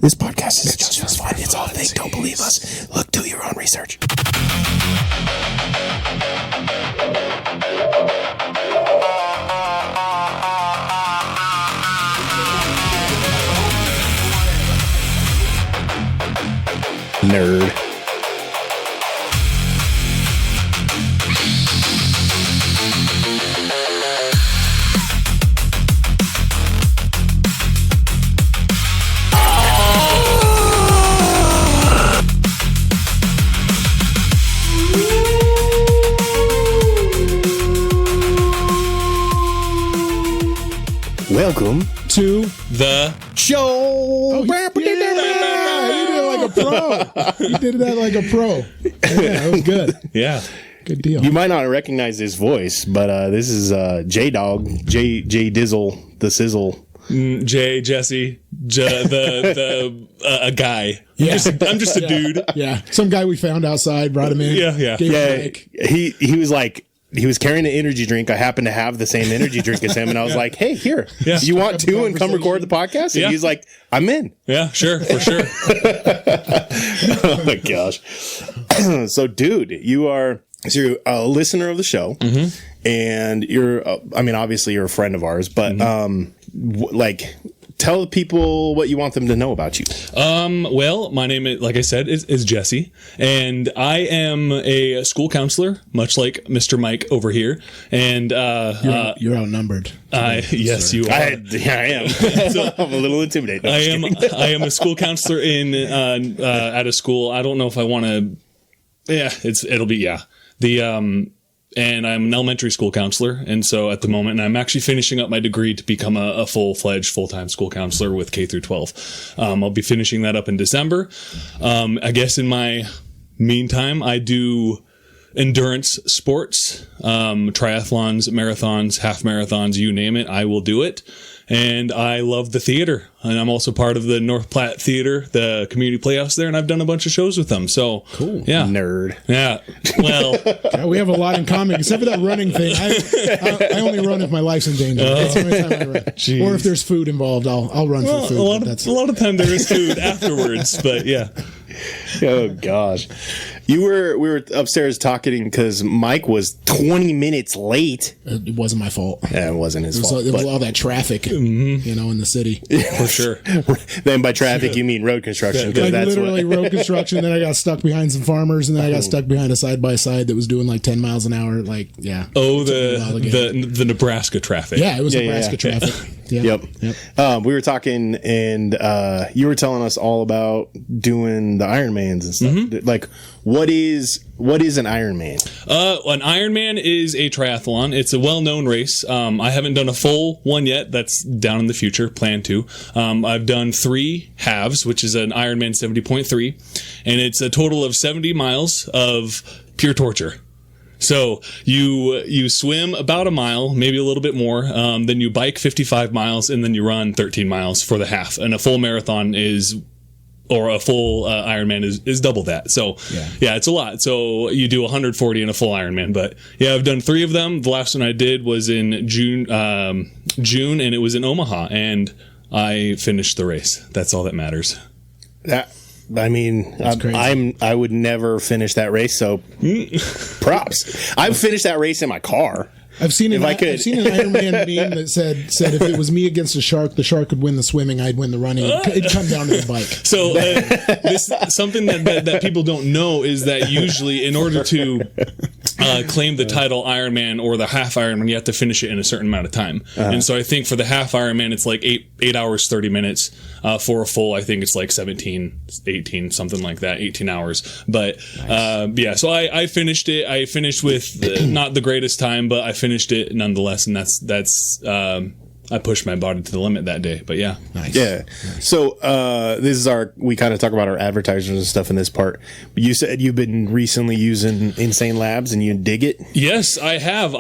This podcast is just for fun. It's all fake. Don't believe us. Look, do your own research. Nerd. Welcome to the show. Oh, yeah. You did it like a pro. You did that like a pro. Yeah, that was good. Yeah. Good deal. You might not recognize his voice, but this is J-Dog, J Dizzle, the Sizzle. Jay, Jesse, a guy. Yeah. I'm just a dude. Yeah. Some guy we found outside, brought him in. Yeah. Gave him a mic. He was like, he was carrying an energy drink. I happened to have the same energy drink as him, and I was like, "Hey, here, you want two and come record the podcast?" And he's like, "I'm in." Yeah, sure, for sure. Oh my gosh! So, dude, you're a listener of the show, and obviously you're a friend of ours, but tell people what you want them to know about you. Well, my name, like I said, is Jesse, and I am a school counselor, much like Mr. Mike over here. And you're outnumbered. Yes, you are. I am. So, I'm a little intimidated. No, I am a school counselor at a school. I don't know if I want to. Yeah, and I'm an elementary school counselor. And so at the moment, and I'm actually finishing up my degree to become a full-fledged, full-time school counselor with K through 12. I'll be finishing that up in December. I guess in my meantime, I do endurance sports, triathlons, marathons, half marathons, you name it, I will do it. And I love the theater. And I'm also part of the North Platte Theater, the community playhouse there, and I've done a bunch of shows with them. So, cool. Yeah. Nerd. Yeah. Well. Yeah, we have a lot in common, except for that running thing. I only run if my life's in danger. That's the only time I run. Geez. Or if there's food involved, I'll run for food. A lot of time there is food afterwards, but yeah. Oh gosh, we were upstairs talking because Mike was 20 minutes late. It wasn't my fault. Yeah, it wasn't his fault. It was all that traffic, in the city. For sure. Then by traffic, you mean road construction. Like literally road construction. Then I got stuck behind some farmers, and then I got stuck behind a side by side that was doing like 10 miles an hour. Like, yeah. Oh, the Nebraska traffic. Yeah, it was Nebraska traffic. Yep. We were talking, and you were telling us all about doing the Ironmans and stuff. Like, what is an Ironman? An Ironman is a triathlon. It's a well-known race. I haven't done a full one yet. That's down in the future. Plan to. I've done 3 halves, which is an Ironman 70.3, and it's a total of 70 miles of pure torture. So you swim about a mile, maybe a little bit more, then you bike 55 miles, and then you run 13 miles for the half. And a full marathon or a full Ironman is double that. So yeah, it's a lot. So you do 140 in a full Ironman. But yeah, I've done 3 of them. The last one I did was in June, and it was in Omaha, and I finished the race. That's all that matters. I would never finish that race, so props. I've finished that race in my car. I've seen an Ironman meme that said if it was me against a shark, the shark would win the swimming, I'd win the running. It'd come down to the bike. So something that people don't know is that usually in order to claim the title Ironman or the half Ironman, you have to finish it in a certain amount of time. And so I think for the half Ironman, it's like 8 hours, 30 minutes. For a full, I think it's like 17, 18, something like that, 18 hours. But nice. So I finished it. I finished with not the greatest time, but I finished it nonetheless. And that's I pushed my body to the limit that day, but yeah. Nice. Yeah. Nice. So, this is we kind of talk about our advertisers and stuff in this part. But you said you've been recently using Insane Labs and you dig it? Yes, I have.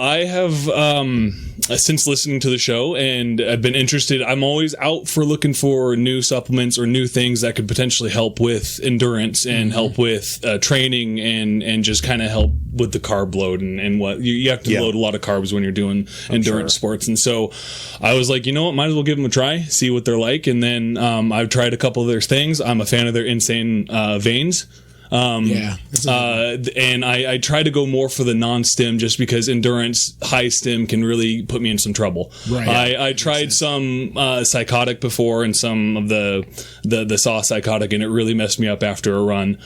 Since listening to the show, and I've been interested. I'm always out for looking for new supplements or new things that could potentially help with endurance and help with training and just kind of help with the carb load and what you have to load a lot of carbs when you're doing endurance sports. And so I was like, you know what, might as well give them a try, see what they're like. And then I've tried a couple of their things. I'm a fan of their Insane veins. And I try to go more for the non-stim just because endurance high stim can really put me in some trouble. Right. I tried some psychotic before and some of the saw psychotic, and it really messed me up after a run.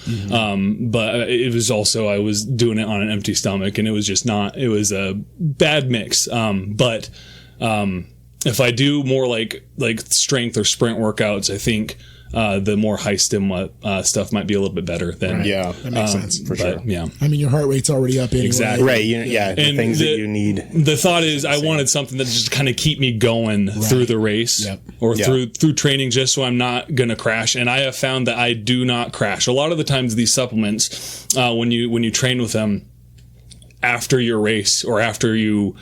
But it was also, I was doing it on an empty stomach, and it was just not, it was a bad mix. But if I do more like strength or sprint workouts, I think the more high stim stuff might be a little bit better than that makes sense for sure. Yeah, I mean, your heart rate's already up anyway. Exactly. Right. The and things that you need. The thought is, I wanted something that just kind of keep me going through the race or through training, just so I'm not gonna crash. And I have found that I do not crash. A lot of the times, these supplements, when you train with them after your race or after you're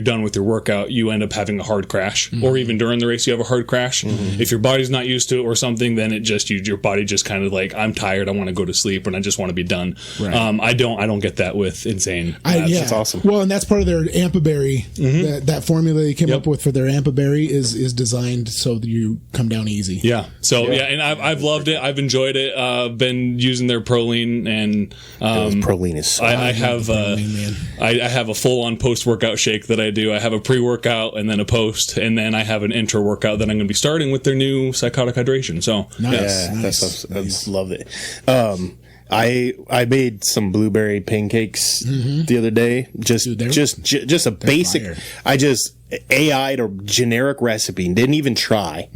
done with your workout, you end up having a hard crash, or even during the race, you have a hard crash. If your body's not used to it or something, then your body just kind of like, I'm tired, I want to go to sleep, and I just want to be done. Right. I don't get that with Insane. That's awesome. Well, and that's part of their Ampaberry. That formula they came up with for their Ampaberry is designed so that you come down easy. Yeah. So and I've loved it. I've enjoyed it. Been using their Proline, and Proline is. I have I have a full on post workout shake that I do. I have a pre-workout and then a post, and then I have an intra workout that I'm going to be starting with their new psychotic hydration. So nice. I love it. I made some blueberry pancakes the other day. Just a basic. Fire. I just AI'd a generic recipe and didn't even try,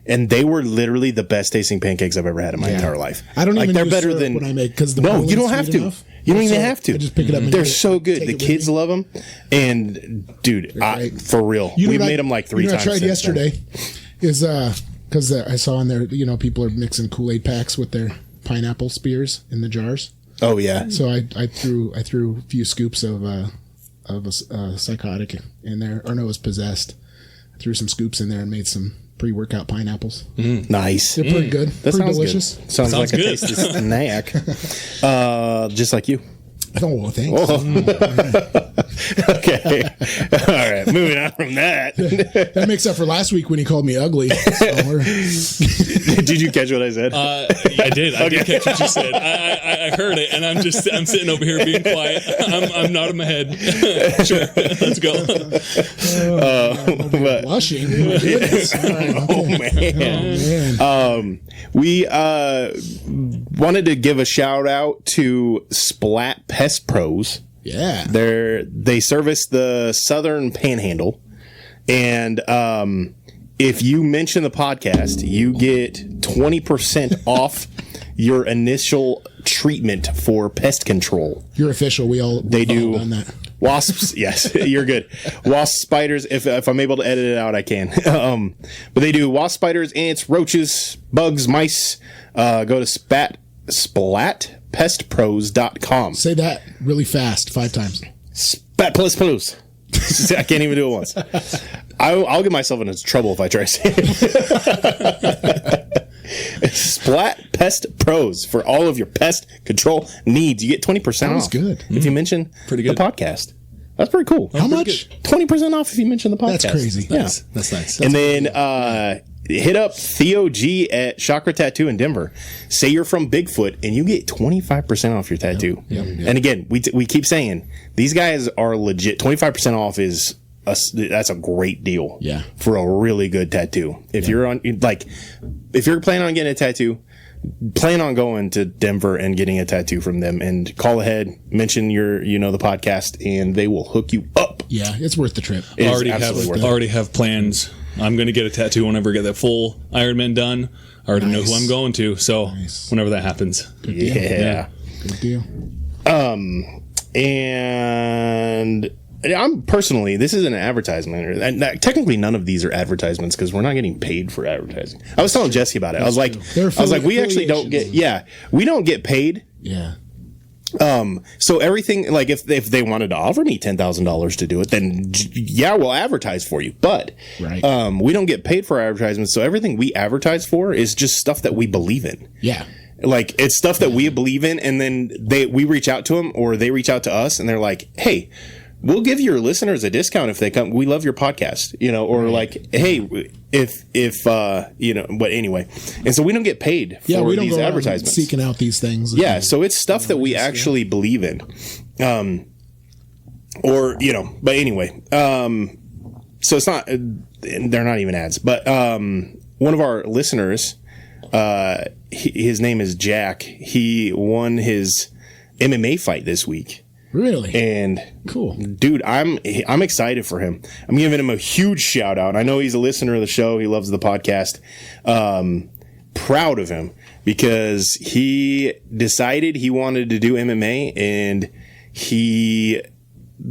and they were literally the best tasting pancakes I've ever had in my entire life. I don't even they're use better syrup than when I make, because you don't have to. Enough. You don't even have to. I just pick it up. And they're so good. The kids love them, and dude, for real, we made them like 3 times. I tried yesterday is because I saw in there, people are mixing Kool-Aid packs with their pineapple spears in the jars. Oh yeah. So I threw a few scoops of a psychotic in there, or no, it was possessed. I threw some scoops in there and made some pre-workout pineapples. Nice. They're pretty good. That pretty sounds delicious. Good. Sounds like a tasty snack. Just like you. Oh, well, thanks. Okay. All right. Moving on from that. That makes up for last week when he called me ugly. Did you catch what I said? I did. I did catch what you said. I heard it, and I'm sitting over here being quiet. I'm nodding my head. Sure. Let's go. Blushing. Man. We wanted to give a shout out to Splat Pest Pros. Yeah. They service the Southern Panhandle, and if you mention the podcast, you get 20% off your initial treatment for pest control. You're official. They do done that. Wasps, yes, you're good. Wasp, spiders, if I'm able to edit it out, I can. But they do wasp, spiders, ants, roaches, bugs, mice. Go to splatpestpros.com. Say that really fast 5 times. Splatpestpros. I can't even do it once. I'll get myself into trouble if I try to say it. Splat Pest Pros for all of your pest control needs. You get 20% off. Sounds good. If you mention the podcast. That's pretty cool. How much? 20% off if you mention the podcast. That's crazy. Yeah. That's nice. And then hit up Theo G at Chakra Tattoo in Denver. Say you're from Bigfoot, and you get 25% off your tattoo. Yep. And again, we keep saying these guys are legit. 25% off is that's a great deal. Yeah. For a really good tattoo. If you're planning on getting a tattoo, plan on going to Denver and getting a tattoo from them, and call ahead, mention the podcast, and they will hook you up. Yeah, it's worth the trip. Already have plans. I'm going to get a tattoo whenever I get that full Ironman done. I already know who I'm going to, so whenever that happens. Good deal. Yeah. Good deal. And I'm personally, this isn't an advertisement, and technically none of these are advertisements because we're not getting paid for advertising. I was telling Jesse about it. I was like, we actually don't get, we don't get paid. Yeah. So everything, like if they wanted to offer me $10,000 to do it, then we'll advertise for you. But we don't get paid for advertisements, so everything we advertise for is just stuff that we believe in. Yeah. Like it's stuff that we believe in, and then we reach out to them, or they reach out to us, and they're like, "Hey, we'll give your listeners a discount if they come. We love your podcast, or like, hey, if but anyway. And so we don't get paid for we don't these go advertisements. Seeking out these things. Yeah. So it's stuff that we actually believe in. But anyway, so it's not, they're not even ads, but, one of our listeners, his name is Jack. He won his MMA fight this week. Really? And cool, dude, I'm excited for him. I'm giving him a huge shout out. I know he's a listener of the show. He loves the podcast. Proud of him because he decided he wanted to do MMA and he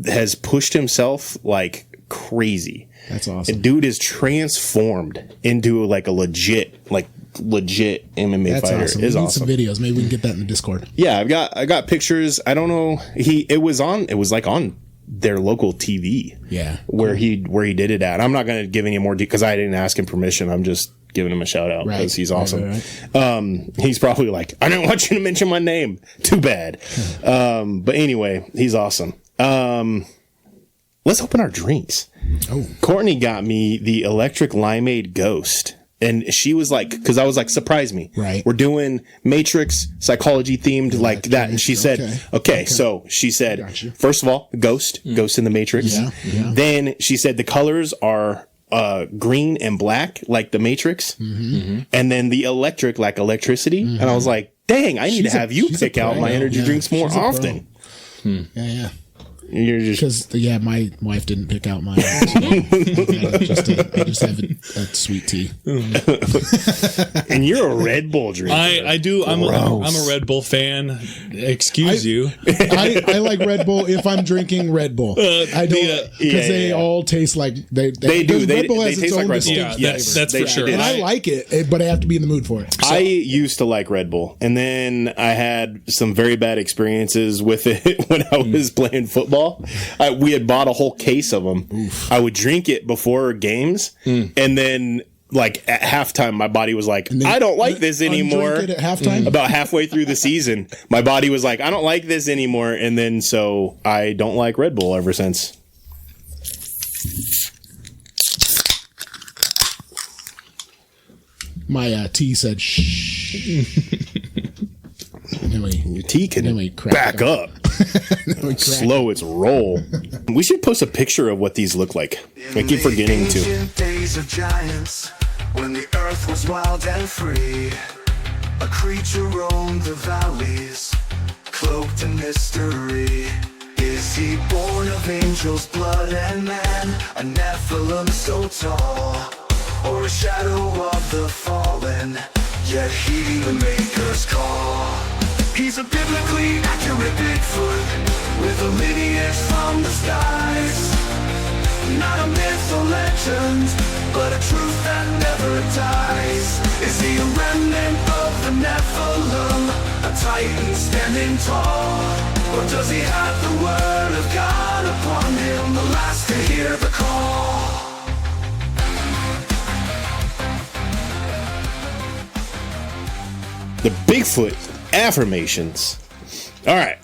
has pushed himself like crazy. That's awesome. Dude is transformed into like a legit MMA That's fighter. awesome. Is We need awesome. some videos. Maybe we can get that in the Discord. Yeah, I got pictures. I don't know. It was like on their local TV. Yeah. Where he did it at. I'm not going to give any more because I didn't ask him permission. I'm just giving him a shout out because he's awesome. Right. He's probably like, I don't want you to mention my name. Too bad. But anyway, he's awesome. Let's open our drinks. Oh, Courtney got me the electric limeade ghost. And she was like, because I was like, surprise me. Right. We're doing Matrix psychology themed like that. And she said, okay. So she said, first of all, Ghost in the Matrix. Yeah. Then she said the colors are green and black like the Matrix. Mm-hmm. And then the electric like electricity. Mm-hmm. And I was like, dang, I need to have you pick out my energy drinks more often. Yeah. You're just because my wife didn't pick out mine. So I just have a sweet tea. and you're a Red Bull drinker. I do. I'm a Red Bull fan. Excuse you. I like Red Bull if I'm drinkingRed Bull. I don't because they all taste like they do. Red Bull has they its taste like own Red Bull. distinct Yes, that's for sure. and I like it, but I have to be in the mood for it. So, I used to like Red Bull, and then I had some very bad experiences with it when I was playing football. We had bought a whole case of them. Oof. I would drink it before games, and then like at halftime, my body was like, I don't like this anymore. It at halftime? About halfway through the season, my body was like, I don't like this anymore, and then so I don't like Red Bull ever since. My tea said shh. Your tea can back up. Slow its roll. We should post a picture of what these look like. I keep forgetting to. Days of giants, when the earth was wild and free, a creature roamed the valleys, cloaked in mystery. Is he born of angels' blood and man, a Nephilim so tall, or a shadow of the fallen, yet he the maker's call? He's a biblically accurate Bigfoot, with a lineage from the skies. Not a myth or legend, but a truth that never dies. Is he a remnant of the Nephilim, a titan standing tall? Or does he have the word of God upon him, the last to hear the call? The Bigfoot affirmations. All right,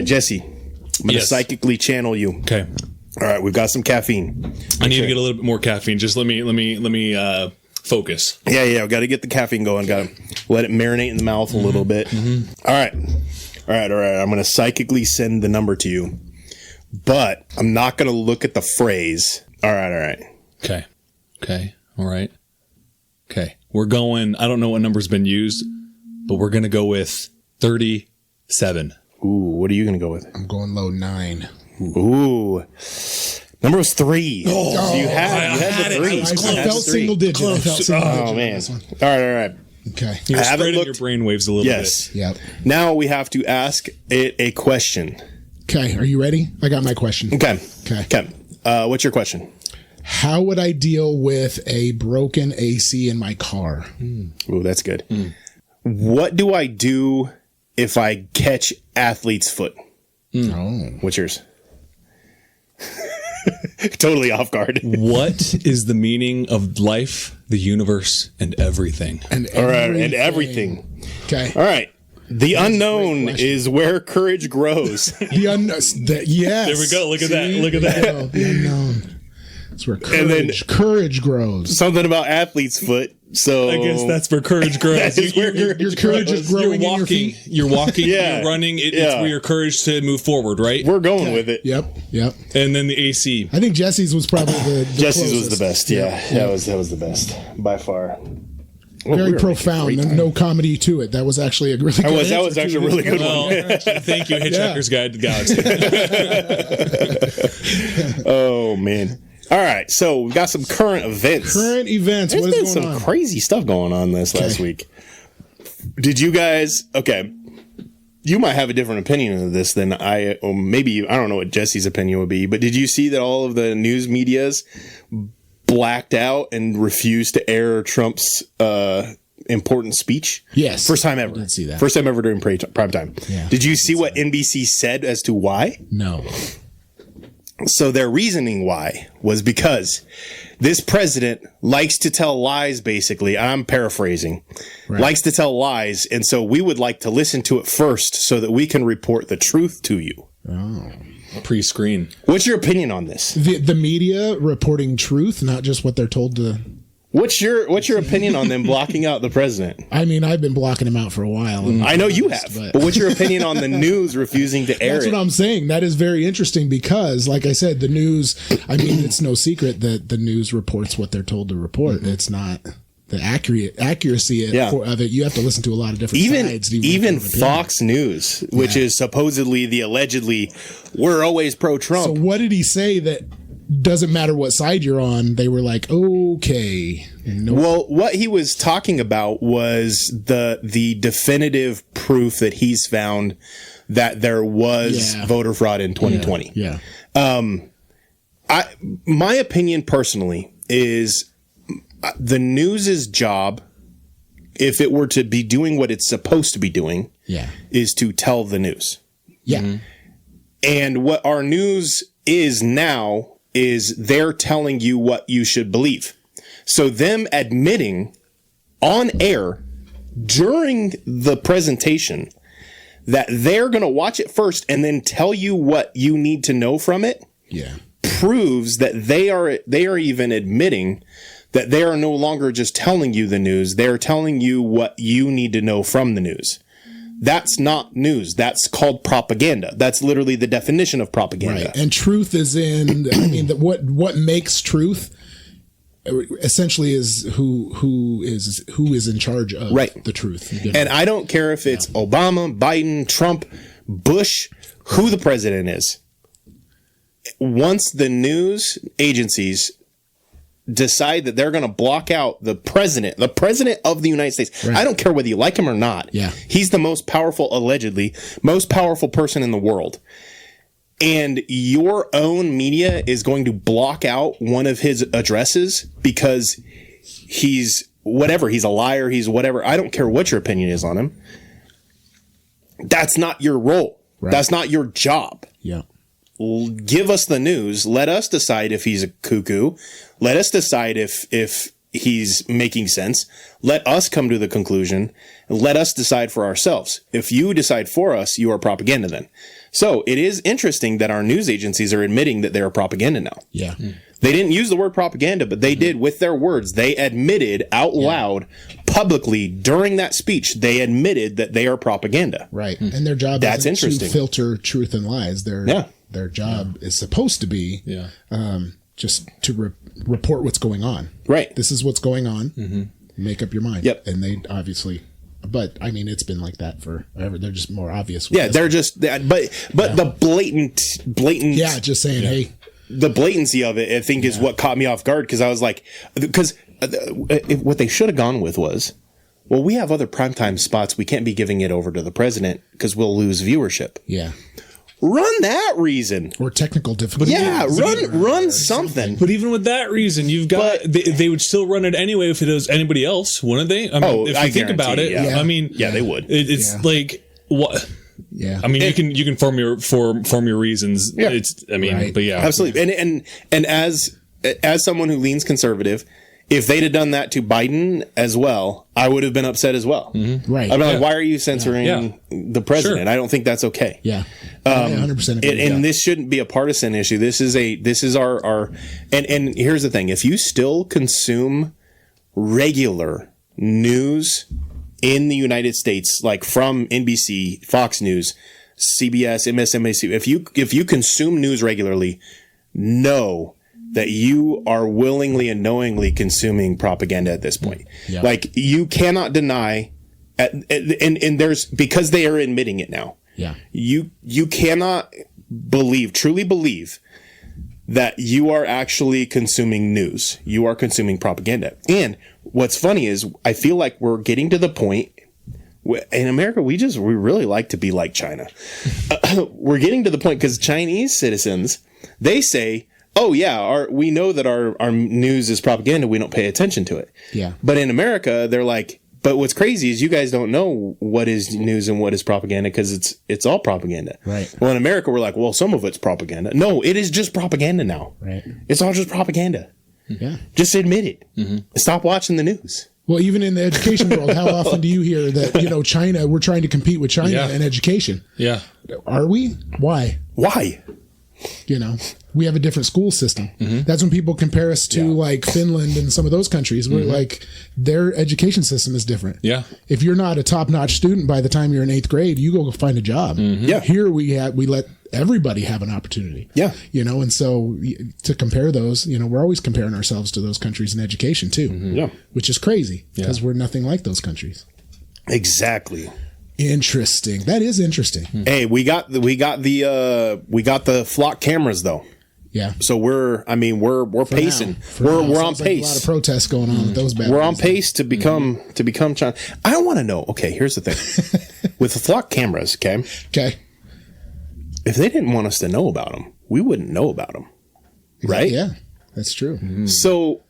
Jesse. I'm going to psychically channel you. Okay. All right, we've got some caffeine. I need to get a little bit more caffeine. Just let me focus. Yeah, we got to get the caffeine going. Got to let it marinate in the mouth a little bit. Mm-hmm. All right. I'm going to psychically send the number to you, but I'm not going to look at the phrase. All right. Okay. All right. Okay. We're going, I don't know what number's been used, but we're going to go with 37. Ooh, what are you going to go with? I'm going low 9. Ooh. Number was 3. So you had the 3. I felt single digit. Oh, man. All right. Okay. You're spreading your brainwaves a little bit. Yes. Yep. Now we have to ask it a question. Okay. Are you ready? I got my question. Okay. What's your question? How would I deal with a broken AC in my car? Ooh, that's good. What do I do if I catch athlete's foot? What's yours? Totally off guard. What is the meaning of life, the universe, and everything? And everything. Okay. All right. The unknown is where courage grows. The unknown. Yes. There we go. Look at that. Look at that. The unknown. That's where courage grows. Something about athlete's foot. So I guess that's where courage grows. Your courage is growing. You're walking. You're walking. Yeah. You're running. It's where your courage to move forward, right? We're going with it. Yep. And then the AC. I think Jesse's was probably the Jesse's closest. was the best. Yeah. That was the best by far. Very profound and no comedy to it. That was actually a really good answer. That was actually a really good Well, one. thank you, Hitchhiker's Guide to the Galaxy. Oh man. All right, so we've got some current events. What is There's been going some on? crazy stuff going on this last week. Did you guys? Okay, you might have a different opinion of this than I. Or maybe I don't know what Jesse's opinion would be. But did you see that all of the news media's blacked out and refused to air Trump's important speech? Yes. First time ever. I did see that. First time ever during prime time. Yeah. Did you see what NBC said as to why? No. So their reasoning why was because this president likes to tell lies, basically. I'm paraphrasing. Right. Likes to tell lies. And so we would like to listen to it first so that we can report the truth to you. Oh. Pre-screen. What's your opinion on this? The media reporting truth, not just what they're told to. What's your opinion on them blocking out the president? I mean, I've been blocking him out for a while. I know you have, but what's your opinion on the news refusing to air That's it? what I'm saying. That is very interesting because, like I said, the news, I mean, it's no secret that the news reports what they're told to report. Mm-hmm. It's not the accuracy of it. You have to listen to a lot of different sides. to Even form an opinion. Fox News, which is supposedly allegedly, we're always pro-Trump. So what did he say that doesn't matter what side you're on? They were like, okay. Well, what he was talking about was the definitive proof that he's found that there was voter fraud in 2020. Yeah. My opinion personally is the news's job, if it were to be doing what it's supposed to be doing, is to tell the news. Yeah. Mm-hmm. And what our news is now is they're telling you what you should believe. So them admitting on air during the presentation that they're going to watch it first and then tell you what you need to know from it proves that they are even admitting that they are no longer just telling you the news. They're telling you what you need to know from the news. That's not news. That's called propaganda. That's literally the definition of propaganda. Right. And truth is in, I mean, what makes truth essentially is who is in charge of the truth. And I don't care if it's Obama, Biden, Trump, Bush, who the president is. Once the news agencies decide that they're going to block out the president of the United States. Right. I don't care whether you like him or not. Yeah. He's the most powerful, allegedly, most powerful person in the world. And your own media is going to block out one of his addresses because he's whatever. He's a liar. He's whatever. I don't care what your opinion is on him. That's not your role. Right. That's not your job. Yeah. Give us the news. Let us decide if he's a cuckoo. Let us decide if he's making sense. Let us come to the conclusion. Let us decide for ourselves. If you decide for us, you are propaganda then. So it is interesting that our news agencies are admitting that they are propaganda now. Yeah. They didn't use the word propaganda, but they did with their words. They admitted out loud, publicly, during that speech, they admitted that they are propaganda. Right. And their job That's isn't interesting. to filter truth and lies. Their job is supposed to be just to report what's going on. Right. This is what's going on. Make up your mind. Yep. And they obviously, but I mean, it's been like that forever. They're just more obvious. Yeah, they're just, but the blatant. Yeah, just saying, hey. The blatancy of it, I think, is what caught me off guard because I was like, what they should have gone with was, well, we have other primetime spots. We can't be giving it over to the president because we'll lose viewership. Yeah. Run that reason. Or technical difficulty. Yeah, run something. But even with that reason, you've got they would still run it anyway if it was anybody else, wouldn't they? I mean, if you think about it, I mean, they would. It's like what. Yeah, I mean, you can form your reasons. Yeah. But yeah, absolutely. And as someone who leans conservative, if they'd have done that to Biden as well, I would have been upset as well. Right. I'd be like, why are you censoring the president? Sure. I don't think that's okay. Yeah. I 100% agree. And this shouldn't be a partisan issue. This is our and here's the thing. If you still consume regular news in the United States, like from NBC, Fox News, CBS, MSNBC, if you consume news regularly, know that you are willingly and knowingly consuming propaganda at this point. Yeah. Like, you cannot deny, and there's, because they are admitting it now. Yeah. You cannot truly believe that you are actually consuming news. You are consuming propaganda. And what's funny is I feel like we're getting to the point in America, we really like to be like China. We're getting to the point because Chinese citizens, they say, oh yeah, we know that our news is propaganda. We don't pay attention to it. Yeah. But in America, they're like, but what's crazy is you guys don't know what is news and what is propaganda because it's all propaganda. Right. Well, in America, we're like, well, some of it's propaganda. No, it is just propaganda now. Right. It's all just propaganda. Yeah. Just admit it. Stop watching the news. Well, even in the education world, how often do you hear that, China, we're trying to compete with China in education? Yeah. Are we? Why? Why? We have a different school system. That's when people compare us to like Finland and some of those countries where like their education system is different. Yeah. If you're not a top-notch student by the time you're in 8th grade, you go find a job. Yeah. Here we let everybody have an opportunity. Yeah. And so to compare those, we're always comparing ourselves to those countries in education too. Yeah. Which is crazy because we're nothing like those countries. Exactly. Interesting. That is interesting. Hey, we got the flock cameras though. Yeah. So we're pacing. We're on pace. Like a lot of protests going on with those bad We're boys. on pace to become China. I want to know. Okay, here's the thing. With the flock cameras, okay, if they didn't want us to know about them, we wouldn't know about them, right? Yeah, that's true. So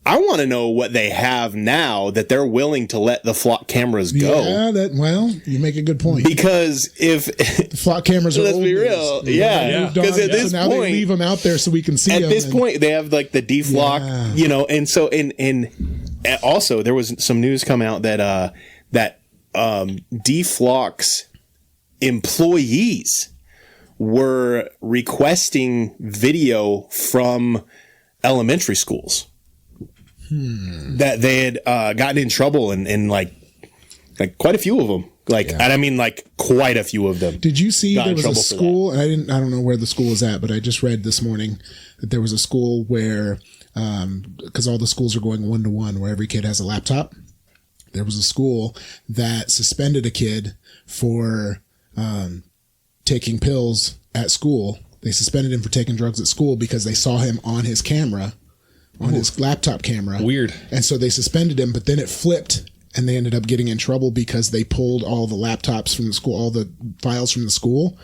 I want to know what they have now that they're willing to let the flock cameras go. Yeah, you make a good point. Because if the flock cameras are let's old be news. real, because at this now point they leave them out there so we can see them. At this point, they have like the deflock, and so and also there was some news come out that deflock's employees were requesting video from elementary schools that they had gotten in trouble and like quite a few of them. And I mean, like quite a few of them. Did you see there was a school? And I don't know where the school is at, but I just read this morning that there was a school where, because all the schools are going 1-to-1, where every kid has a laptop. There was a school that suspended a kid for taking pills at school. They suspended him for taking drugs at school because they saw him on his camera, on his laptop camera. Weird. And so they suspended him, but then it flipped. And they ended up getting in trouble because they pulled all the laptops from the school, all the files from the school,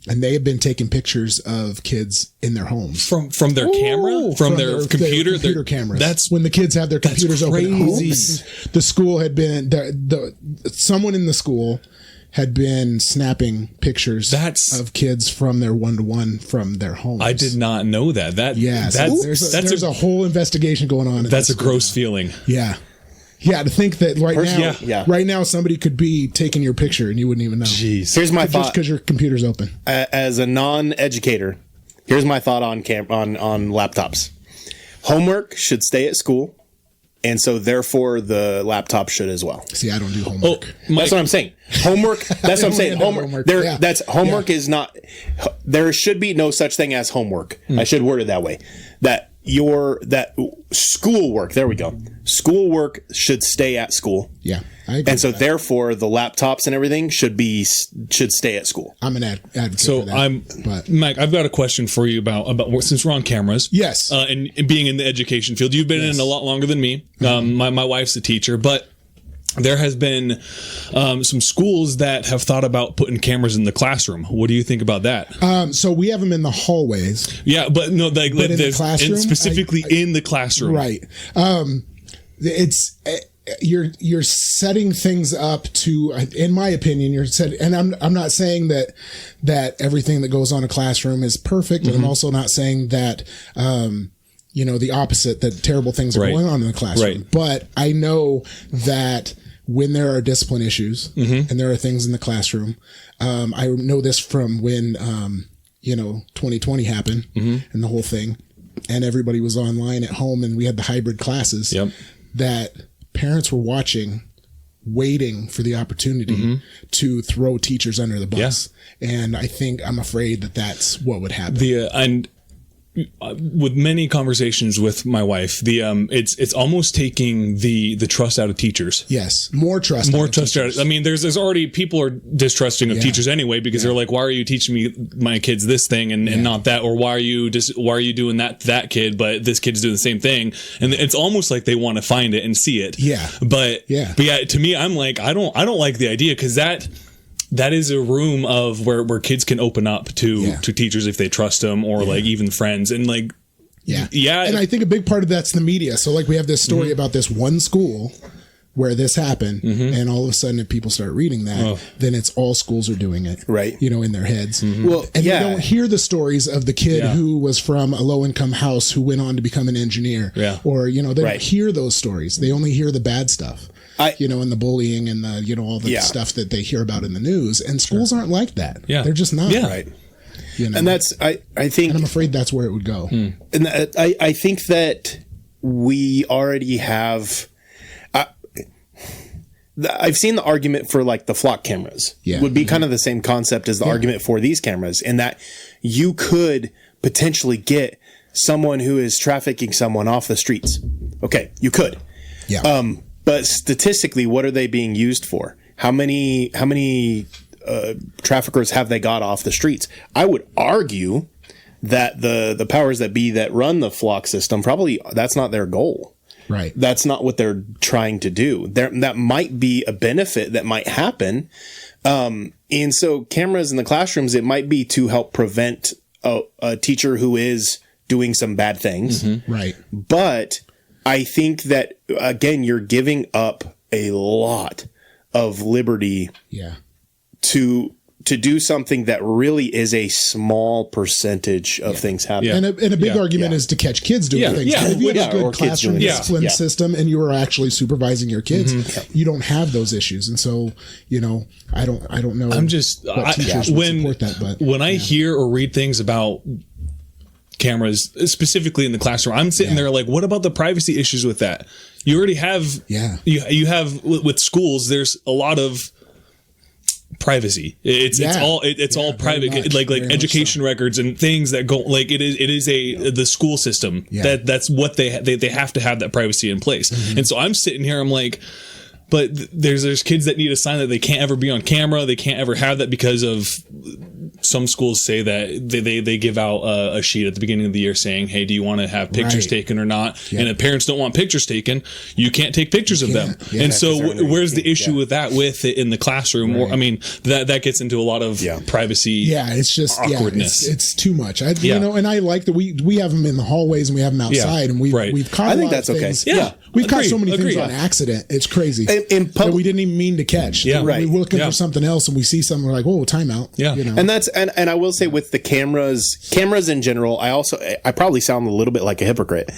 and they had been taking pictures of kids in their homes from their camera, from their computer cameras. That's when the kids have their computers open at home. crazy. The school had been someone in the school had been snapping pictures of kids from their 1-to-1 from their homes. I did not know that. There's a whole investigation going on. That's a gross feeling. Yeah. Yeah, to think that right now somebody could be taking your picture and you wouldn't even know. Jeez. Here's my thought. Just because your computer's open. As a non-educator, here's my thought on laptops. Homework should stay at school, and so therefore the laptop should as well. See, I don't do homework. That's what I'm saying. Homework. That's what I'm saying. Homework is not. There should be no such thing as homework. I should word it that way. That schoolwork. There we go. Schoolwork should stay at school. Yeah, I agree. And so therefore the laptops and everything should stay at school. I'm an advocate so for that. Mike, I've got a question for you about since we're on cameras. Yes. And being in the education field, you've been in a lot longer than me. My wife's a teacher, but there has been some schools that have thought about putting cameras in the classroom. What do you think about that? So we have them in the hallways. Yeah, but no, like in the classroom, specifically in the classroom, right? It's you're setting things up to, in my opinion, and I'm not saying that everything that goes on in a classroom is perfect, and I'm also not saying that the opposite, that terrible things are going on in the classroom. But I know that when there are discipline issues and there are things in the classroom, I know this from when, 2020 happened and the whole thing, and everybody was online at home and we had the hybrid classes, that parents were watching, waiting for the opportunity to throw teachers under the bus. And I'm afraid that that's what would happen. With many conversations with my wife, it's almost taking the trust out of teachers. Yes, more trust. I mean, there's already people are distrusting of teachers anyway, because they're like, why are you teaching my kids this thing and not that, or why are you doing that to that kid, but this kid's doing the same thing, and it's almost like they want to find it and see it. But to me, I'm like, I don't like the idea, because that is a room of where kids can open up to teachers if they trust them, or like even friends, and like and I think a big part of that's the media. So like we have this story about this one school where this happened, and all of a sudden if people start reading that, then it's all schools are doing it, right? In their heads. Well, and you don't hear the stories of the kid who was from a low income house who went on to become an engineer, or they don't hear those stories. They only hear the bad stuff. And the bullying and the, all the stuff that they hear about in the news, and schools aren't like that. They're just not. Right. And that's, I think, and I'm afraid that's where it would go. And I think that we already have, I've seen the argument for like the flock cameras would be kind of the same concept as the argument for these cameras, in that you could potentially get someone who is trafficking someone off the streets. Okay. You could. But statistically, what are they being used for? How many traffickers have they got off the streets? I would argue that the powers that be that run the flock system, probably that's not their goal. Right. That's not what they're trying to do. That might be a benefit that might happen. And so cameras in the classrooms, it might be to help prevent a teacher who is doing some bad things. Right. But I think that, again, you're giving up a lot of liberty to do something that really is a small percentage of things happening. And a big argument is to catch kids doing things. But if you have a good classroom discipline system and you are actually supervising your kids, you don't have those issues. And so, I don't know. I'm just, what teachers would support that, but when I hear or read things about cameras, specifically in the classroom, I'm sitting there like, what about the privacy issues with that? You already have, you have with schools, there's a lot of privacy. It's all private, like education records and things that go, like it is the school system that's what they have to have that privacy in place. And so I'm sitting here, I'm like, but there's kids that need a sign that they can't ever be on camera. They can't ever have that because of some schools say that they give out a sheet at the beginning of the year saying, hey, do you want to have pictures taken or not? And if parents don't want pictures taken, you can't take pictures of them. And so where's the issue with that with it in the classroom? Or, I mean, that gets into a lot of privacy. It's just awkwardness. It's too much. And I like that we have them in the hallways and we have them outside and we've caught I think that's okay. We've caught so many things on accident. It's crazy. That we didn't even mean to catch. We're looking for something else and we see something, we're like, whoa, timeout. And that's, and I will say with the cameras in general, I probably sound a little bit like a hypocrite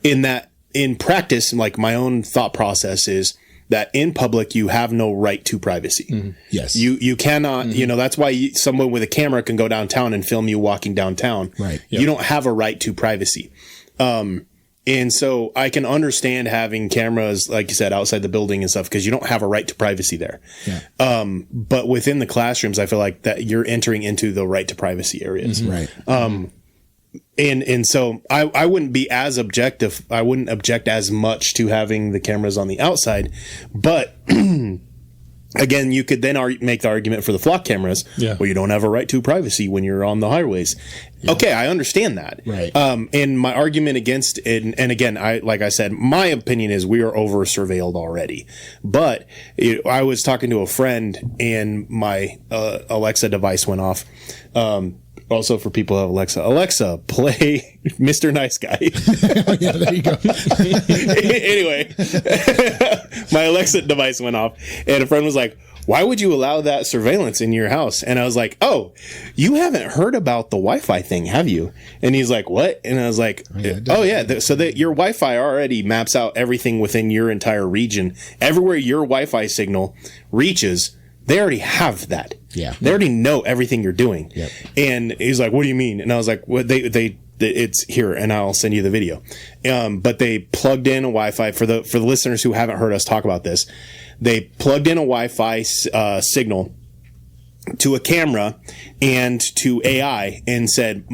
in that in practice, like my own thought process is that in public, you have no right to privacy. Yes. You cannot, that's why someone with a camera can go downtown and film you walking downtown. Right. You don't have a right to privacy. And so I can understand having cameras, like you said, outside the building and stuff, because you don't have a right to privacy there. But within the classrooms, I feel like that you're entering into the right to privacy areas. Right. And so I wouldn't be as objective. I wouldn't object as much to having the cameras on the outside, but again, you could then make the argument for the flock cameras. Well, you don't have a right to privacy when you're on the highways. Okay, I understand that. Right. And my argument against it, and again, like I said, my opinion is we are over surveilled already. But I was talking to a friend and my Alexa device went off. also for people who have Alexa, play Mr. Nice Guy. Yeah, there you go. Anyway, my Alexa device went off, and a friend was like, why would you allow that surveillance in your house? And I was like, oh, you haven't heard about the Wi-Fi thing, have you? And he's like, what? And I was like, oh yeah. So that your Wi-Fi already maps out everything within your entire region. Everywhere your Wi-Fi signal reaches, they already have that. Yeah. They already know everything you're doing. Yep. And he's like, what do you mean? And I was like, well, it's here, and I'll send you the video. But they plugged in a Wi-Fi for the listeners who haven't heard us talk about this. They plugged in a Wi-Fi signal to a camera and to AI and said,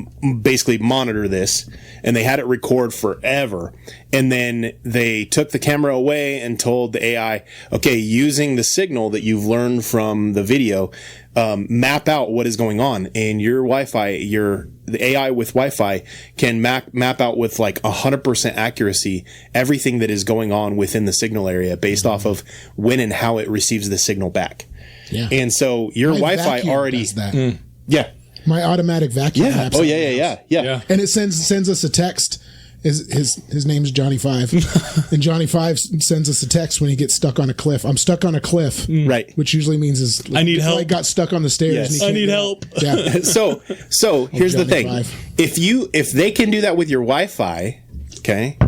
basically monitor this. And they had it record forever. And then they took the camera away and told the AI, okay, using the signal that you've learned from the video, map out what is going on. And your Wi-Fi, the AI with Wi-Fi can map out with like 100% accuracy everything that is going on within the signal area based off of when and how it receives the signal back. Yeah. And so your My Wi-Fi vacuum already does that. Yeah. My automatic vacuum. Yeah. maps Oh out yeah, my yeah, house. yeah, Yeah. yeah. And it sends us a text. His name is Johnny Five, and Johnny Five sends us a text when he gets stuck on a cliff. I'm stuck on a cliff, Right. which usually means is I need help. I got stuck on the stairs. Yes. And he I can't need get help. out. Yeah, So here's the Johnny thing. Five. If they can do that with your Wi-Fi, okay,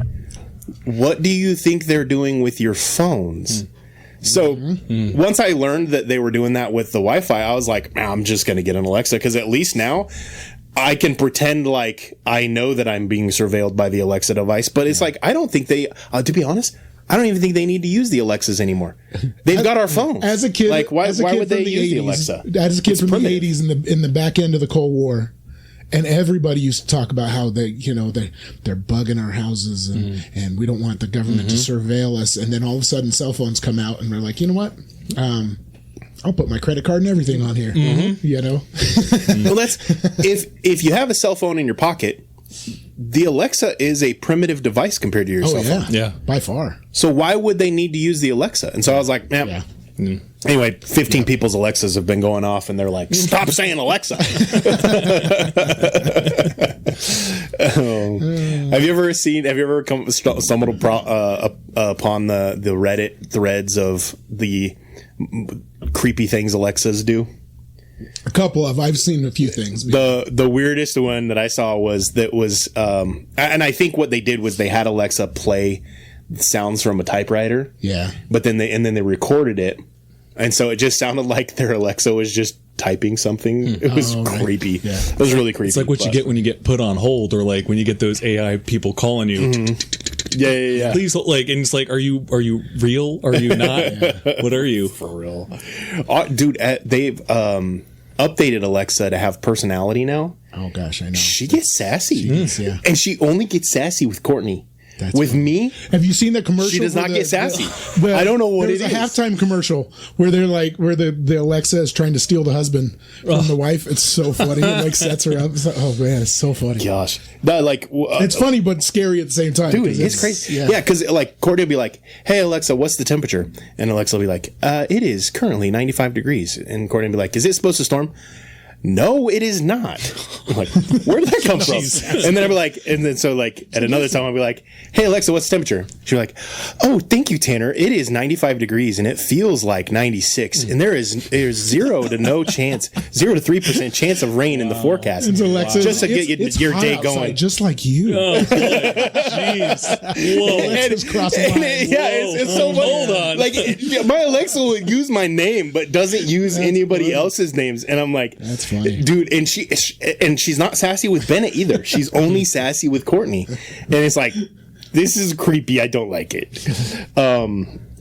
what do you think they're doing with your phones? So once I learned that they were doing that with the Wi-Fi, I was like, I'm just going to get an Alexa, because at least now I can pretend like I know that I'm being surveilled by the Alexa device. But it's like, I don't think to be honest, I don't even think they need to use the Alexas anymore. They've got our phones. as a kid, like why would they use the 80s, Alexa? As a kid It's from primitive. the 80s in the back end of the Cold War. And everybody used to talk about how they're bugging our houses and we don't want the government to surveil us. And then all of a sudden cell phones come out and we're like, you know what? I'll put my credit card and everything on here. You know? Well, that's if you have a cell phone in your pocket, the Alexa is a primitive device compared to your Oh cell phone. Yeah. By far. So why would they need to use the Alexa? And so I was like, man. Yeah. Anyway, 15 people's Alexas have been going off, and they're like, "Stop saying Alexa." Have you ever stumbled upon the Reddit threads of the creepy things Alexas do? A couple of, I've seen a few things. The weirdest one that I saw was, and I think what they did was they had Alexa play sounds from a typewriter. Yeah. But then they recorded it, and so it just sounded like their Alexa was just typing something. It was creepy. Right. Yeah. It was really creepy. It's like what you get when you get put on hold, or like when you get those AI people calling you. Yeah. Please, like, and it's like, are you real? Are you not? What are you? For real. Dude, they've updated Alexa to have personality now. Oh gosh, I know. She gets sassy. Yeah. And she only gets sassy with Courtney. That's with funny. me, Have you seen the commercial? she does where not get sassy. Well, I don't know what there it was is. a halftime commercial where they're like, where the Alexa is trying to steal the husband from the wife. It's so funny. It like sets her up. It's like, oh man, it's so funny. Gosh. That, like, It's funny but scary at the same time. dude, 'cause it's crazy. Yeah. Yeah, because like Courtney will be like, "Hey Alexa, what's the temperature?" And Alexa will be like, "It is currently 95 degrees." And Courtney will be like, "Is it supposed to storm?" No, it is not. I'm like, where did that come from? And then I'll be like, and then so like at another time I'll be like, "Hey Alexa, what's the temperature?" She'll be like, "Oh, thank you, Tanner. It is 95 degrees and it feels like 96. And there's 0 to 3% chance of rain in the forecast." And so Alexa, just to it's get your hot day outside, going. just like you. Oh, jeez. Whoa. Alexa's crossing And lines. it's so funny. Hold on. Like my Alexa will use my name, but doesn't use anybody else's names, and I'm like, That's funny. dude. And she's not sassy with Bennett either. She's only sassy with Courtney, and it's like, this is creepy. I don't like it.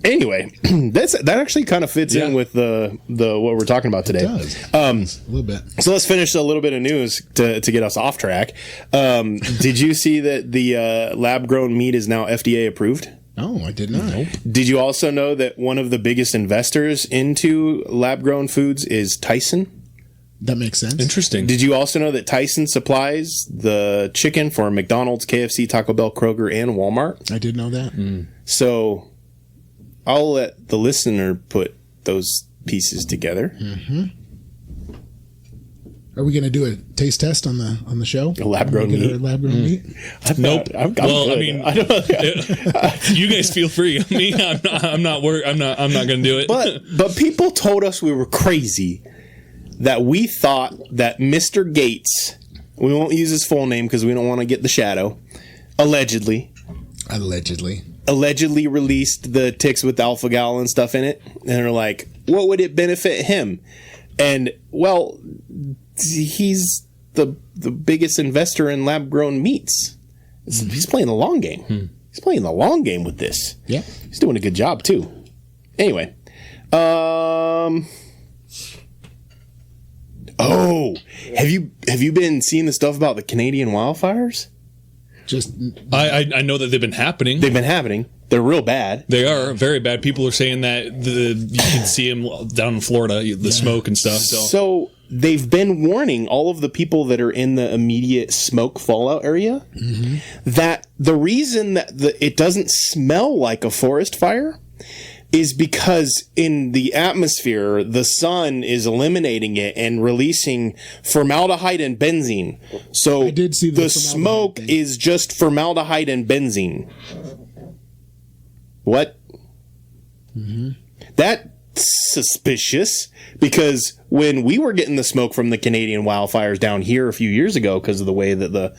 Anyway, that actually kind of fits in with the what we're talking about today. It does. A little bit. So let's finish a little bit of news to get us off track. Did you see that the lab grown meat is now FDA approved? Oh, I did not. Did you also know that one of the biggest investors into lab grown foods is Tyson? That makes sense. Interesting. Did you also know that Tyson supplies the chicken for McDonald's, KFC, Taco Bell, Kroger, and Walmart? I did know that. So I'll let the listener put those pieces together. Are we going to do a taste test on the show? A lab-grown meat? Lab-grown meat? Nope. I'm well, good. I mean, you guys feel free. Me, I'm not going to do it. But people told us we were crazy that we thought that Mr. Gates, we won't use his full name because we don't want to get the shadow, allegedly released the ticks with alpha gal and stuff in it, and they're like, what would it benefit him? And well, he's the biggest investor in lab grown meats. He's playing the long game. He's playing the long game with this. Yeah, he's doing a good job too. Anyway, have you been seeing the stuff about the Canadian wildfires? Just I know that they've been happening. They're real bad. They are very bad. People are saying that you can see them down in Florida, the smoke and stuff. So they've been warning all of the people that are in the immediate smoke fallout area that the reason that it doesn't smell like a forest fire is because in the atmosphere, the sun is eliminating it and releasing formaldehyde and benzene. So I did see the smoke is just formaldehyde and benzene. What? That's suspicious, because when we were getting the smoke from the Canadian wildfires down here a few years ago, because of the way that the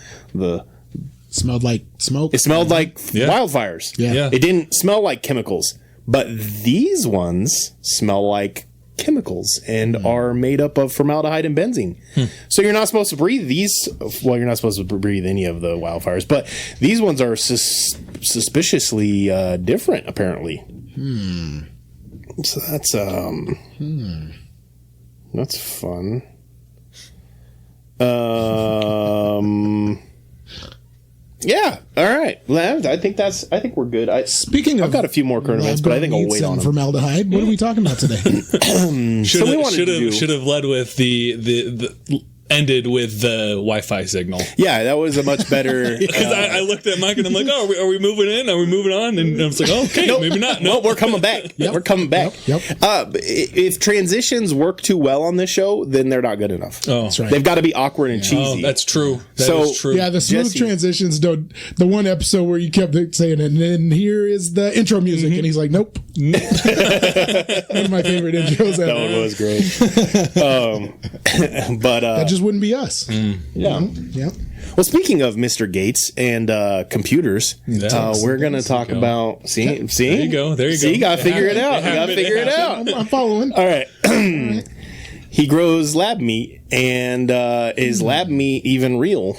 smelled like smoke, it smelled like wildfires. Yeah. It didn't smell like chemicals, but these ones smell like chemicals and are made up of formaldehyde and benzene. So you're not supposed to breathe these. Well, you're not supposed to breathe any of the wildfires, but these ones are suspiciously different, apparently. So that's fun. Yeah. All right. I think we're good. I've got a few more current events, but I think I'll wait on them. Formaldehyde. What are we talking about today? Should have led with the ended with the Wi-Fi signal. Yeah, that was a much better. Because I looked at Mike and I'm like, oh, are we moving in? Are we moving on? And I was like, oh, okay, maybe not. No, we're coming back. We're coming back. Yep. If transitions work too well on this show, then they're not good enough. Oh, that's right. They've got to be awkward and cheesy. Oh, that's true. That is true. Yeah, the smooth transitions don't. The one episode where you kept saying, and then here is the intro music, and he's like, nope. One of my favorite intros ever. That one was great. But that just wouldn't be us. Yeah. Yeah. Well, speaking of Mr. Gates and computers, we're going to talk about. See, there you go. See, you got to figure it out. You got to figure it out. I'm following. All right. He grows lab meat, and is lab meat even real?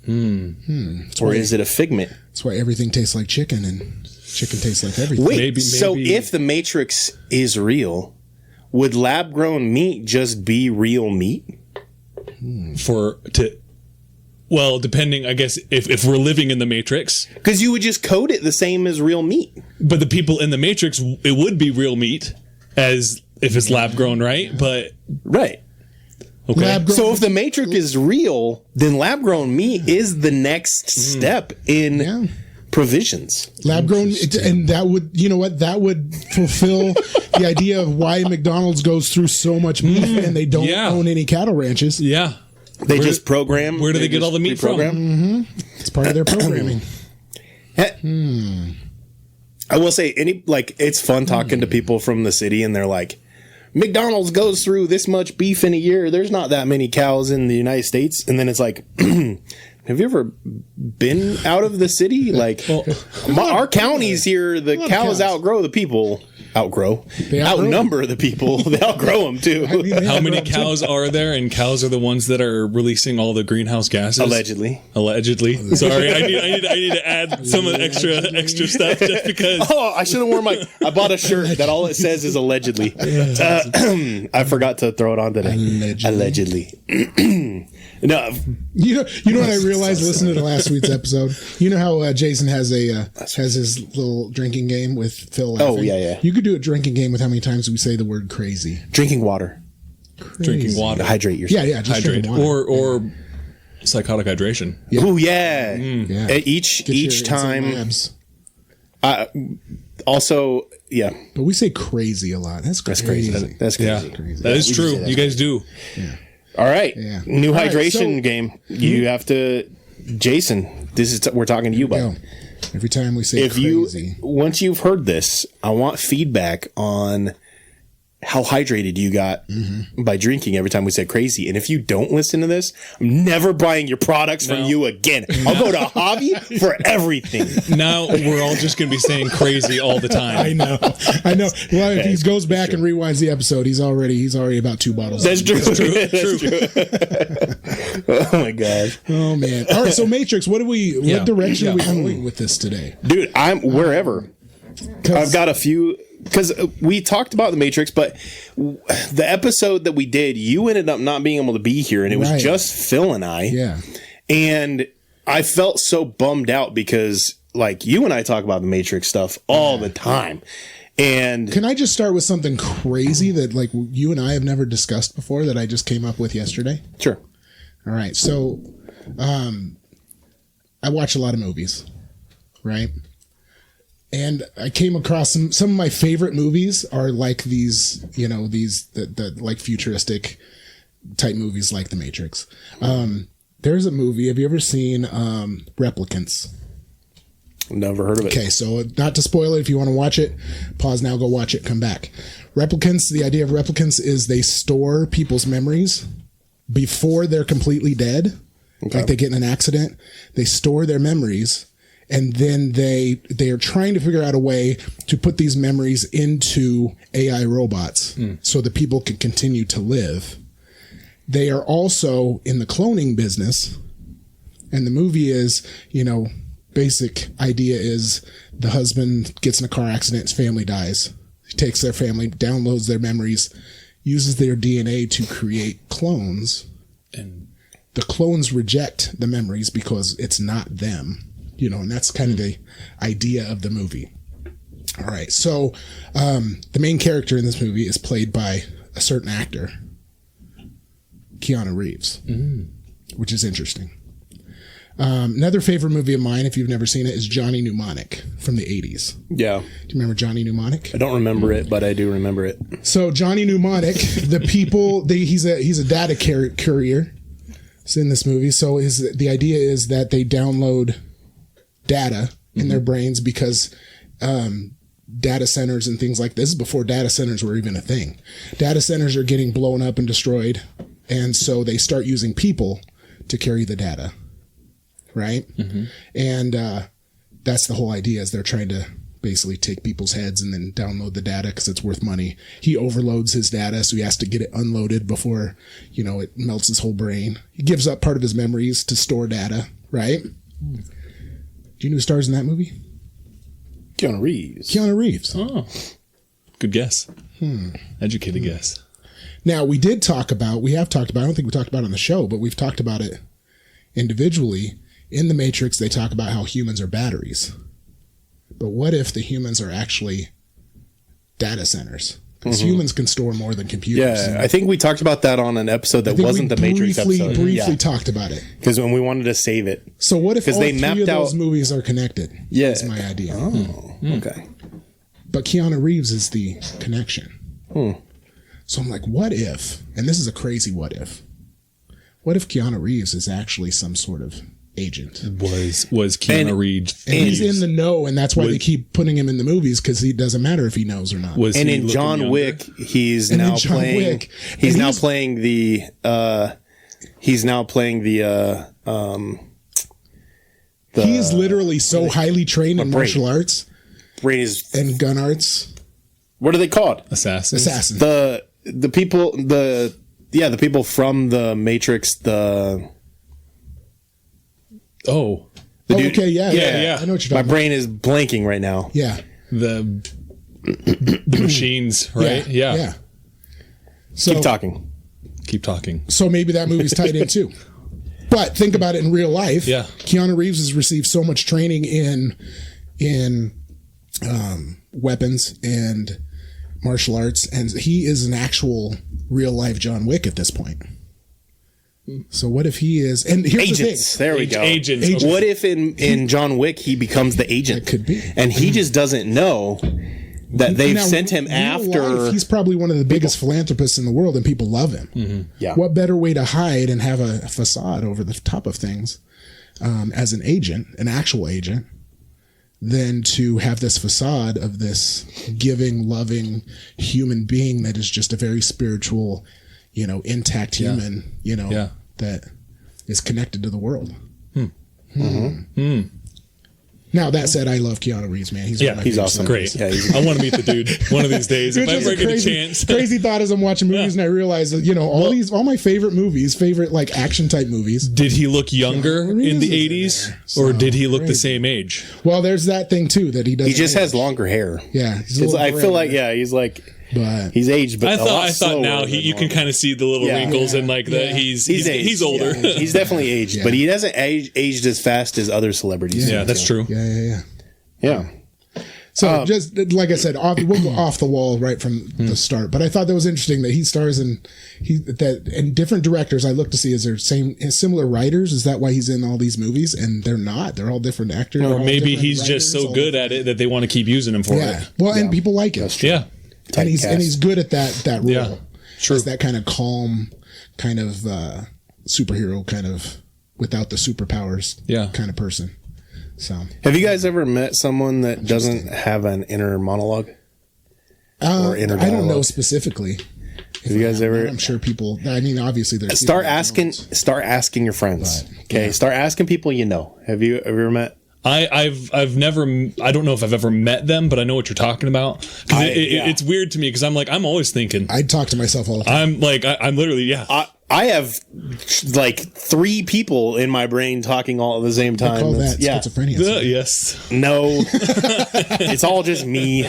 Or is it a figment? That's why everything tastes like chicken, and chicken tastes like everything. Wait, maybe. So if the Matrix is real, would lab-grown meat just be real meat? Well, depending, I guess, if we're living in the Matrix. Because you would just code it the same as real meat. But the people in the Matrix, it would be real meat, as if it's lab-grown, right? But right. Okay. So if the Matrix is real, then lab-grown meat is the next step in provisions. Lab-grown, and that would, you know what, that would fulfill the idea of why McDonald's goes through so much beef and they don't own any cattle ranches. Yeah. They just program. Where do they get all the meat from? It's part of their programming. I will say, it's fun talking to people from the city, and they're like, McDonald's goes through this much beef in a year. There's not that many cows in the United States. And then it's like, have you ever been out of the city? Like, our counties here, the cows outgrow the people. They outnumber the people. They outgrow them too. How many cows are there? And cows are the ones that are releasing all the greenhouse gases. Allegedly. Sorry, I need to add some extra stuff just because. Oh, I should have worn I bought a shirt that all it says is allegedly. I forgot to throw it on today. Allegedly. No, you know what I realized listening to last week's episode. You know how Jason has his little drinking game with Phil. Laughing? Oh yeah. You could do a drinking game with how many times we say the word crazy. Drinking water. Drinking water. Hydrate yourself. Yeah. Just hydrate or psychotic hydration. Yeah. Oh yeah. Yeah. Each time. Also, yeah. But we say crazy a lot. That's crazy. That's crazy. That is true. You guys do. Yeah. All right. Yeah. New All right, hydration so- game. You have to, Jason. We're talking to you, bud. Yo, every time we say crazy. Once you've heard this, I want feedback on how hydrated you got by drinking every time we said crazy. And if you don't listen to this, I'm never buying your products from you again. I'll go to Hobby for everything. Now we're all just going to be saying crazy all the time. I know. Well, if he goes back and rewinds the episode, he's already about 2 bottles. That's true. That's true. Oh my gosh. Oh man. All right. So Matrix, what direction are we going with this today? Dude, I'm wherever. I've got a few, because we talked about the Matrix, but the episode that we did, you ended up not being able to be here, and it was just Phil and I. Yeah. And I felt so bummed out because, like, you and I talk about the Matrix stuff all the time. And can I just start with something crazy that, like, you and I have never discussed before that I just came up with yesterday? Sure. All right. So, I watch a lot of movies, right? And I came across some of my favorite movies are like these, the like futuristic type movies like The Matrix. There's a movie. Have you ever seen Replicants? Never heard of it. Okay, so not to spoil it, if you want to watch it, pause now, go watch it, come back. Replicants, the idea of replicants is they store people's memories before they're completely dead. Okay. Like they get in an accident, they store their memories, and then they are trying to figure out a way to put these memories into AI robots so that people can continue to live. They are also in the cloning business, and the movie is, basic idea is the husband gets in a car accident, his family dies. He takes their family, downloads their memories, uses their DNA to create clones. And the clones reject the memories because it's not them, and that's kind of the idea of the movie. All right. So the main character in this movie is played by a certain actor, Keanu Reeves, which is interesting. Another favorite movie of mine, if you've never seen it, is Johnny Mnemonic from the 80s. Yeah. Do you remember Johnny Mnemonic? I don't remember it, but I do remember it. So Johnny Mnemonic, the people, he's a data courier. It's in this movie. So the idea is that they download data in their brains because data centers and things like this, before data centers were even a thing. Data centers are getting blown up and destroyed, and so they start using people to carry the data. Right? And that's the whole idea, is they're trying to basically take people's heads and then download the data because it's worth money. He overloads his data, so he has to get it unloaded before, it melts his whole brain. He gives up part of his memories to store data, right? Do you know who stars in that movie? Keanu Reeves. Keanu Reeves. Oh, good guess. Educated guess. Now, we have talked about, I don't think we talked about it on the show, but we've talked about it individually. In the Matrix, they talk about how humans are batteries. But what if the humans are actually data centers? Because humans can store more than computers. Yeah, I think we talked about that on an episode that wasn't the Matrix episode. Briefly talked about it. Because when we wanted to save it. So what if all three of those movies are connected? Yeah. That's my idea. Oh, okay. But Keanu Reeves is the connection. So I'm like, what if, and this is a crazy what if Keanu Reeves is actually some sort of agent? Was Keanu Reeves, and he's in the know, and that's why they keep putting him in the movies, because he doesn't matter if he knows or not. And in John Wick, he's now playing the he is literally so highly trained in martial arts and gun arts. What are they called? Assassins. The people from the Matrix, Okay, yeah. I know what you're talking about. My brain is blanking right now. Yeah. The machines, right? Yeah. So, Keep talking. So maybe that movie's tied in too. But think about it in real life. Yeah. Keanu Reeves has received so much training in weapons and martial arts, and he is an actual real life John Wick at this point. So what if he is? And here's agents. the thing. There we go. Agents. What if in John Wick he becomes the agent? It could be, and he just doesn't know that they've Now, sent him real after. life, he's probably one of the biggest philanthropists in the world, and people love him. Yeah. What better way to hide and have a facade over the top of things as an agent, an actual agent, than to have this facade of this giving, loving human being that is just a very spiritual, intact human, that is connected to the world. Now, that said, I love Keanu Reeves, man. He's awesome. Great. Yeah, I want to meet the dude one of these days. If I ever get a chance. Crazy thought as I'm watching movies and I realize that, all my favorite movies, like action type movies. Did he look younger in the 80s or did he look the same age? Well, there's that thing too that he doesn't. He just has longer hair. Yeah. I feel like, he's like, but he's aged, but I thought now you can kind of see the little wrinkles and like that he's older. Yeah. He's definitely aged, but he doesn't aged as fast as other celebrities. Yeah, that's true. Yeah. So just like I said, we'll go off the wall right from the start. But I thought that was interesting that he stars and different directors. I look to see is there similar writers. Is that why he's in all these movies? And they're not. They're all different actors. Or maybe he's just so good at it that they want to keep using him for it. Well, and people like it. Yeah. And he's good at that role. Yeah. True. As that kind of calm, kind of superhero, kind of without the superpowers, kind of person. So, have you guys ever met someone that doesn't have an inner monologue or inner dialogue? I don't know specifically. Have you guys ever? I'm sure people. I mean, obviously, there's start asking your friends. Okay, start asking people you know. Have you ever met? I've never. I don't know if I've ever met them, but I know what you're talking about. It's weird to me because I'm always thinking. I talk to myself all the time. I'm literally I have like 3 people in my brain talking all at the same time. I call that schizophrenia. Yes. No. It's all just me.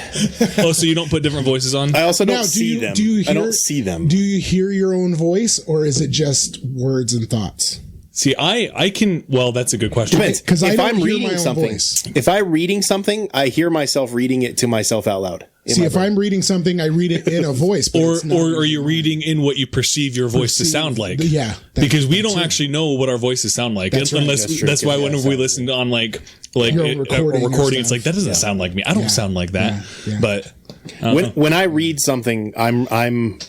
Oh, so you don't put different voices on? I also don't see them. I don't see them. Do you hear your own voice, or is it just words and thoughts? See, I can. Well, that's a good question. Depends. Because if I'm reading something, if I'm reading something, I hear myself reading it to myself out loud. See, if I'm reading something, I read it in a voice. Or are you reading in what you perceve your voice to sound like? Yeah. Because we don't actually know what our voices sound like. That's right. That's why whenever we listen on a recording, it's like, that doesn't sound like me. I don't sound like that. Yeah. But when I read something, I'm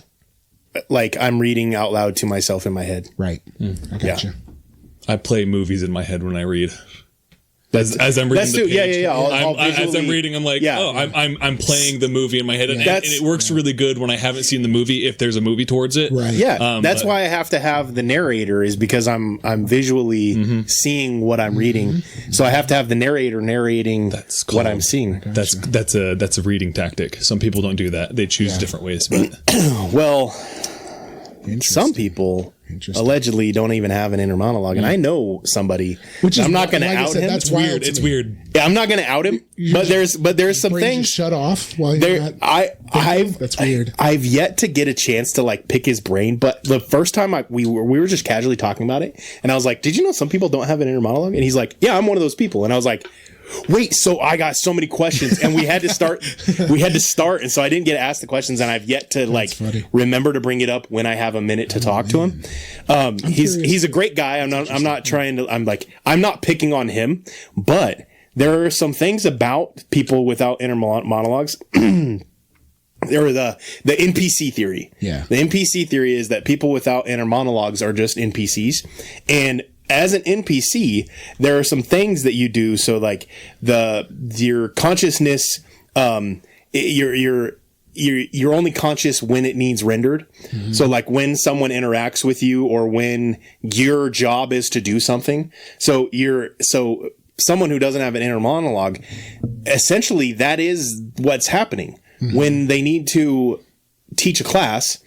reading out loud to myself in my head. Right. I gotcha. I play movies in my head when I read. As I'm reading the page, as I'm reading, I'm like, I'm playing the movie in my head, and it works really good when I haven't seen the movie if there's a movie towards it. Right. Yeah, that's why I have to have the narrator, is because I'm visually seeing what I'm reading, so I have to have the narrator narrating what I'm seeing. That's a reading tactic. Some people don't do that; they choose different ways. But well, some people allegedly don't even have an inner monologue, and I know somebody. Which I'm not going to out him. That's weird. It's weird. Yeah, I'm not going to out him. But there's some things shut off while you're not. That's weird. I've yet to get a chance to pick his brain. But the first time we were just casually talking about it, and I was like, "Did you know some people don't have an inner monologue?" And he's like, "Yeah, I'm one of those people." And I was like, wait, so I got so many questions, and we had to start, and so I didn't get asked the questions, and I've yet to remember to bring it up when I have a minute to talk to him. He's a great guy. I'm not picking on him, but there are some things about people without inner monologues. Or the NPC theory. Yeah. The NPC theory is that people without inner monologues are just NPCs, and as an NPC, there are some things that you do. So your consciousness, you're only conscious when it needs rendered. Mm-hmm. So when someone interacts with you, or when your job is to do something. So someone who doesn't have an inner monologue, essentially that is what's happening. Mm-hmm. When they need to teach a class,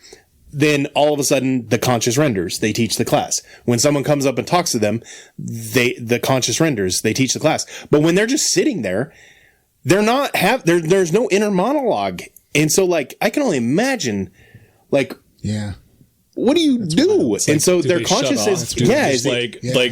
then all of a sudden the conscious renders, they teach the class. When someone comes up and talks to them, the conscious renders, they teach the class. But when they're just sitting there, there's no inner monologue. And so I can only imagine, what do you do? And so their consciousness,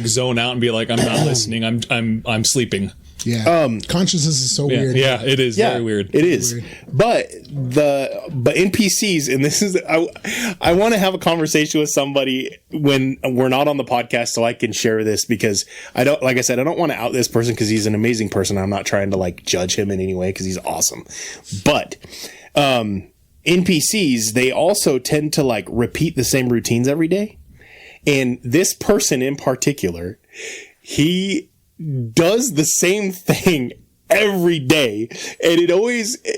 zone out and be like, I'm not listening. I'm sleeping. Yeah. Consciousness is so weird. Yeah, it is very weird. It is. Weird. But NPCs, and this is, I want to have a conversation with somebody when we're not on the podcast so I can share this, because I don't want to out this person because he's an amazing person. I'm not trying to like judge him in any way because he's awesome. But NPCs, they also tend to like repeat the same routines every day. And this person in particular, he does the same thing every day, and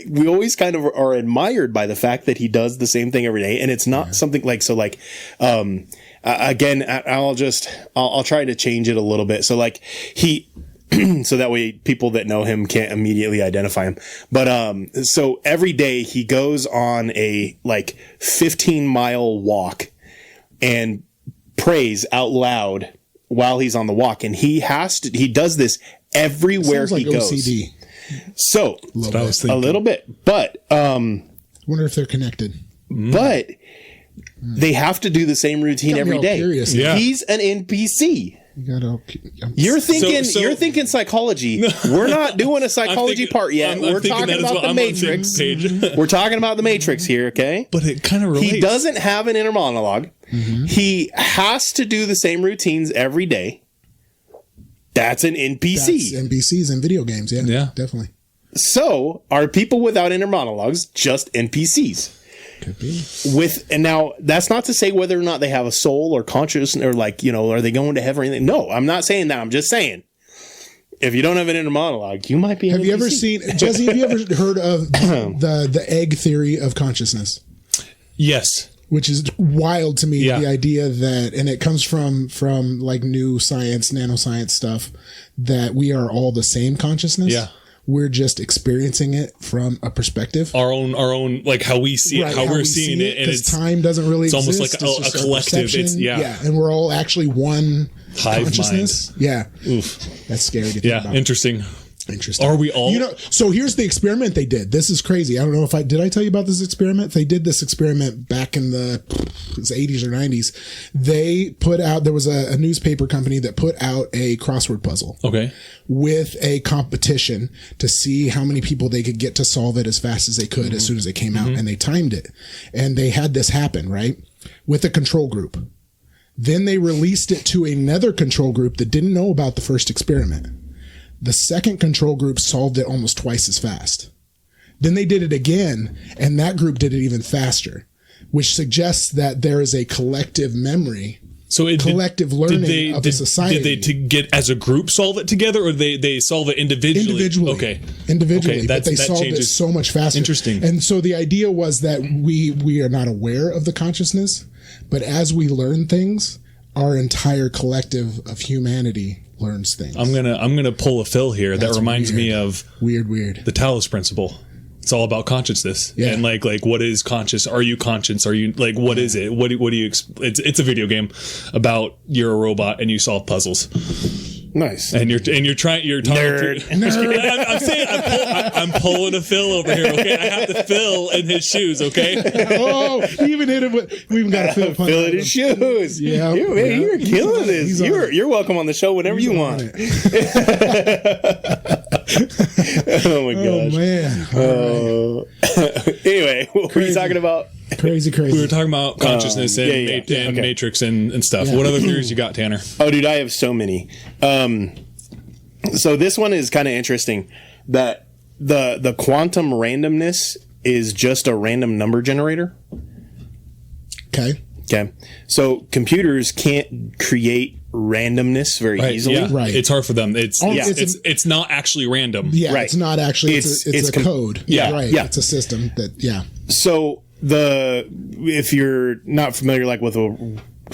we always kind of are admired by the fact that he does the same thing every day, and it's not something like, so like again, I'll try to change it a little bit, so like he so that way people that know him can't immediately identify him, but so every day he goes on a like 15-mile walk and prays out loud while he's on the walk, and he does this everywhere he goes. OCD. So a little bit, but wonder if they're connected. But they have to do the same routine every day. Curious. Yeah. He's an NPC. You're thinking psychology. We're not doing a psychology part yet. We're talking about the Matrix. We're talking about the Matrix here, okay? But it kind of relates. He doesn't have an inner monologue. Mm-hmm. He has to do the same routines every day. That's an NPC. That's NPCs in video games. Yeah, definitely. So are people without inner monologues just NPCs? Could be. And now that's not to say whether or not they have a soul or consciousness or like, are they going to heaven or anything? No, I'm not saying that. I'm just saying, if you don't have an inner monologue, you might be. Have you ever seen, Jesse? Have you ever heard of the egg theory of consciousness? Yes. Which is wild to me, the idea that, and it comes from like new science, nanoscience stuff, that we are all the same consciousness. Yeah. We're just experiencing it from a perspective. Our own, like how we see it, how we're seeing it. And it's time doesn't really exist. It's almost like a collective. And we're all actually one hive consciousness. Mind. Yeah. Oof. That's scary to think about. Interesting. Are we all? So here's the experiment they did. This is crazy. I don't know if did I tell you about this experiment? They did this experiment back in the 80s or 90s. They put out, there was a newspaper company that put out a crossword puzzle. Okay. With a competition to see how many people they could get to solve it as fast as they could as soon as it came out. And they timed it. And they had this happen, right? With a control group. Then they released it to another control group that didn't know about the first experiment. The second control group solved it almost twice as fast. Then they did it again, and that group did it even faster, which suggests that there is a collective memory, collective learning of a society. Did they get as a group solve it together, or they solve it individually? Individually. Okay, but they solved it so much faster. Interesting. And so the idea was that we are not aware of the consciousness, but as we learn things, our entire collective of humanity learns things. I'm gonna pull a Phil here. That reminds me of weird the Talos principle. It's all about consciousness. Yeah. And like what is conscious? Are you conscious? Are you like what is it? What do you? It's a video game about you're a robot and you solve puzzles. Nice. And you're talking. Nerd. I'm saying I'm pulling a Phil over here. Okay, I have to Phil in his shoes. Okay. Oh, he even hit him with. We even got a Phil punch. Phil in his shoes. Yeah, you're killing this. You're welcome on the show whenever you want. Oh my gosh. Oh man. Anyway, what were you talking about? Crazy. We were talking about consciousness and Matrix and stuff. Yeah. What other theories you got, Tanner? Oh, dude, I have so many. So this one is kind of interesting. That the quantum randomness is just a random number generator. Okay. So computers can't create randomness very easily. Yeah. Right. It's hard for them. It's not actually random. Yeah. Right. It's not actually. It's a code. Yeah. Right. Yeah. It's a system that. Yeah. So if you're not familiar like with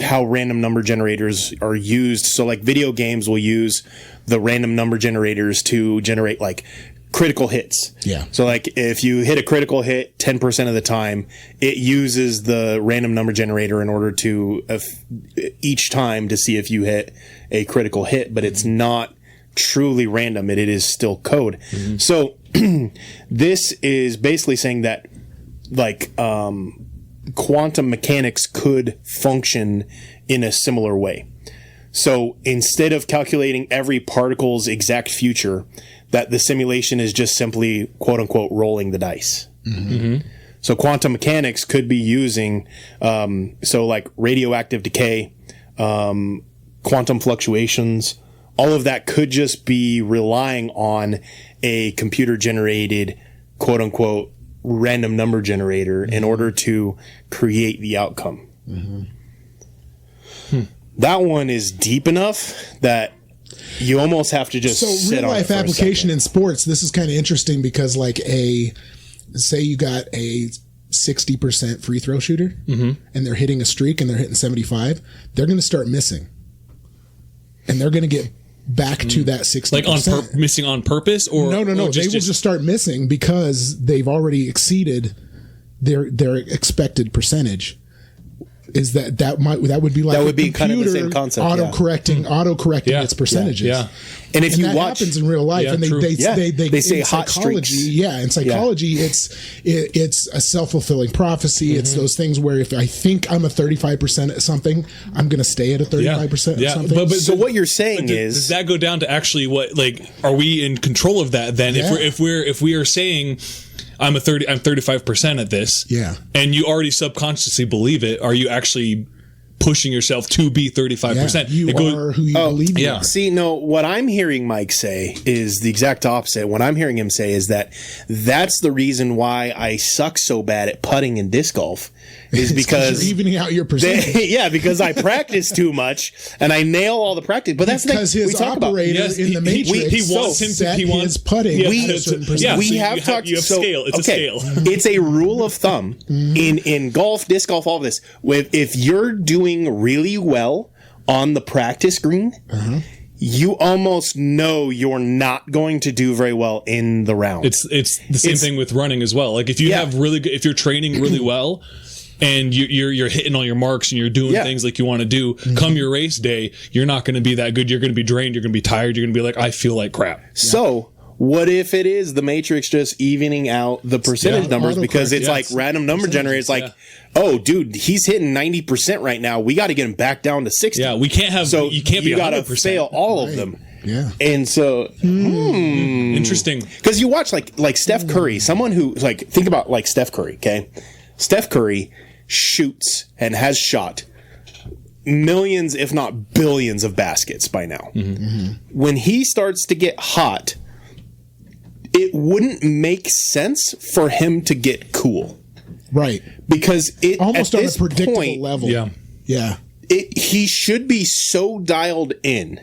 how random number generators are used, so like video games will use the random number generators to generate like critical hits. Yeah. So like if you hit a critical hit 10% of the time, it uses the random number generator in order to each time to see if you hit a critical hit, but it's not truly random. It is still code. Mm-hmm. So this is basically saying that like quantum mechanics could function in a similar way. So instead of calculating every particle's exact future, that the simulation is just simply, quote unquote, rolling the dice. So quantum mechanics could be using, like radioactive decay, quantum fluctuations, all of that could just be relying on a computer generated, quote unquote, random number generator in order to create the outcome. That one is deep enough that you almost have to just sit real on it life for a application second. in sports. This is kind of interesting because, like, say you got a 60% free throw shooter, and they're hitting a streak and they're hitting 75. They're going to start missing, and they're going to get back to that 60%. Like missing on purpose, or no. Or They will just start missing because they've already exceeded their expected percentage. Is that would be like That would be computer kind of the same concept, auto-correcting its percentages. Yeah. And if you that watch, happens in real life, Yeah, and true. they say in hot psychology, streaks. yeah, in psychology, it's a self-fulfilling prophecy. It's those things where if I think I'm a 35% at something, I'm going to stay at a 35% at something. But so what you're saying does that go down to actually what, like, are we in control of that then? Yeah. If we are saying I'm 35% at this, Yeah. and you already subconsciously believe it, are you actually pushing yourself to be 35%? You are who you believe you are. See, no, what I'm hearing Mike say is the exact opposite. What I'm hearing him say is that's the reason why I suck so bad at putting in disc golf, is because you're evening out your percentage. because I practice too much and I nail all the practice. But that's Because the thing we his talk about. operator Yes, in the Matrix he wants him to- set he wants- his putting Yeah, at a certain percentage. yeah, We so have talked. you have scale. It's a scale. It's a rule of thumb in golf, disc golf, all of this. If you're doing really well on the practice green, you almost know you're not going to do very well in the round. It's the same thing with running as well. Like if you have really good, if you're training really well, and you're hitting all your marks and you're doing things like you want to do, come your race day, you're not going to be that good. You're going to be drained. You're going to be tired. You're going to be like, I feel like crap. So what if it is the Matrix just evening out the percentage numbers because it's like random number generator? It's like, oh, dude, he's hitting 90% right now. We got to get him back down to 60. Yeah, we can't have. So you can't be you got to 100%. fail all of them. Yeah. And so, Interesting. because you watch like Steph Curry, someone who think about like Steph Curry. Okay, Steph Curry shoots and has shot millions, if not billions, of baskets by now. When he starts to get hot, it wouldn't make sense for him to get cool, Right. because it Almost at on a this predictable point, level. Yeah. Yeah. he should be so dialed in,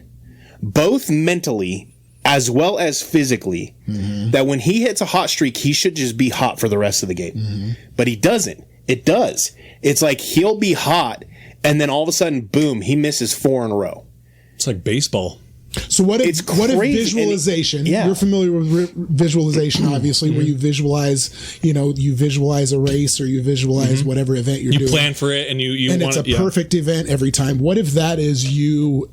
both mentally as well as physically, that when he hits a hot streak, he should just be hot for the rest of the game. But he doesn't. It does. It's like he'll be hot, and then all of a sudden, boom, he misses 4 in a row. It's like baseball. So what if It's what if crazy. visualization? Yeah. You're familiar with visualization, obviously, where you visualize, you visualize a race or you visualize whatever event you're You doing. plan for it, and you and want it's a perfect event every time. What if that is you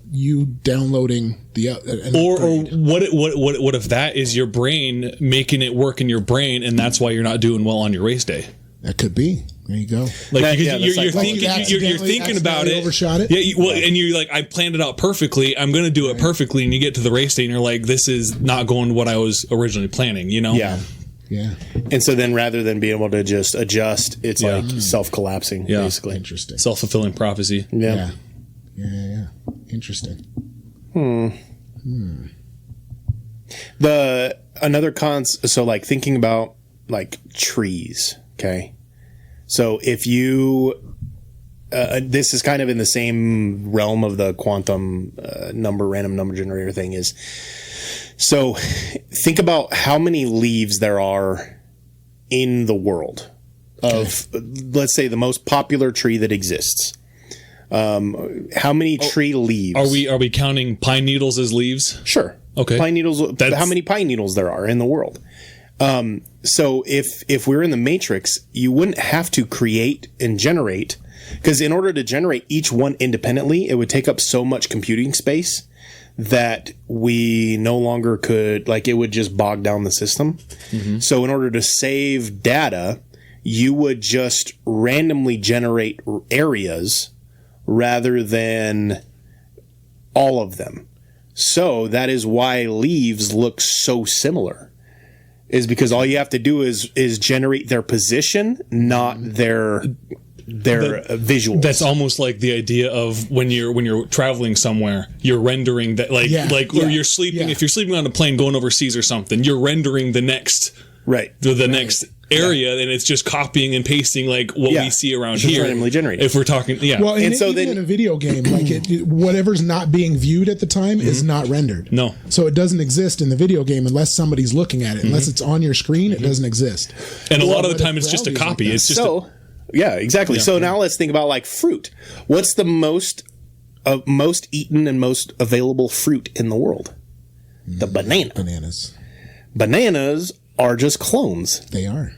downloading the Or what if that is your brain making it work in your brain, and that's why you're not doing well on your race day? that could be. There you go. Like That- because yeah, you're that's like- thinking, Like you're thinking about accidentally it. overshot it? Yeah, and you're like, I planned it out perfectly. I'm going to do it perfectly, and you get to the race day, and you're like, this is not going what I was originally planning. You know? Yeah. Yeah. And so then rather than being able to just adjust, it's Yeah. like self-collapsing, Yeah. basically. Interesting. Self-fulfilling prophecy. Yeah. Yeah. Interesting. So like thinking about like trees, okay? So if you, this is kind of in the same realm of the quantum random number generator thing is, so think about how many leaves there are in the world of, let's say, the most popular tree that exists. How many tree leaves? Are we counting pine needles as leaves? Sure. Okay. Pine needles. How many pine needles there are in the world? So if we're in the Matrix, you wouldn't have to create and generate, because in order to generate each one independently, it would take up so much computing space that we no longer could, like, it would just bog down the system. So in order to save data, you would just randomly generate areas rather than all of them. So that is why leaves look so similar. Is because all you have to do is generate their position, not their visuals. That's almost like the idea of when you're traveling somewhere, you're rendering that or you're sleeping. If you're sleeping on a plane going overseas or something, you're rendering the next next area, and it's just copying and pasting like what we see around here. Randomly generated. If we're talking, Well, and so even in a video game, like whatever's not being viewed at the time is not rendered. No, so it doesn't exist in the video game unless somebody's looking at it. Unless it's on your screen, it doesn't exist. And a lot of the time, it's just a copy. It's just yeah, exactly. Yeah. So now let's think about like fruit. What's the most eaten and most available fruit in the world? The banana. Bananas are just clones. They are.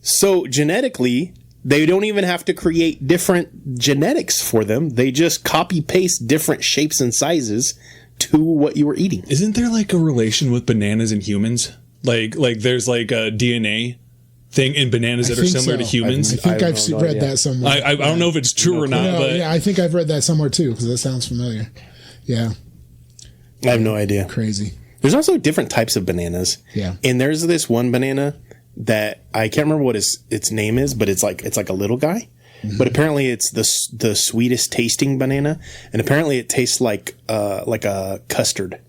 So genetically, they don't even have to create different genetics for them. They just copy paste different shapes and sizes to what you were eating. Isn't there like a relation with bananas and humans? Like there's like a DNA thing in bananas that are similar to humans. I think I've read that somewhere. I don't know if it's true or not. But I think I've read that somewhere too because that sounds familiar. Yeah. I have no idea. Crazy. There's also different types of bananas. Yeah. And there's this one banana that I can't remember what its name is, but it's like a little guy. Mm-hmm. But apparently it's the sweetest tasting banana, and apparently it tastes like a custard.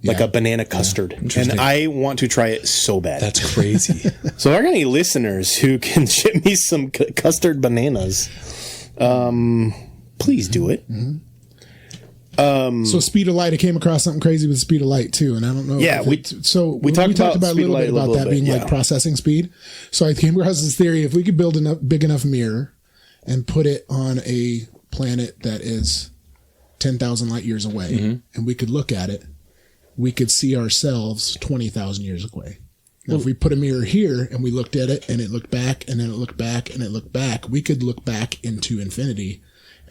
Like a banana custard. And I want to try it so bad. That's crazy. So are there any listeners who can ship me some custard bananas? Please do it. Mm-hmm. So speed of light, I came across something crazy with speed of light too, and I don't know. Yeah, we talked about a little bit about that being like processing speed. So I came across this theory: if we could build a big enough mirror and put it on a planet that is 10,000 light years away, and we could look at it, we could see ourselves 20,000 years away. Now, if we put a mirror here and we looked at it and it looked back and then it looked back and it looked back, we could look back into infinity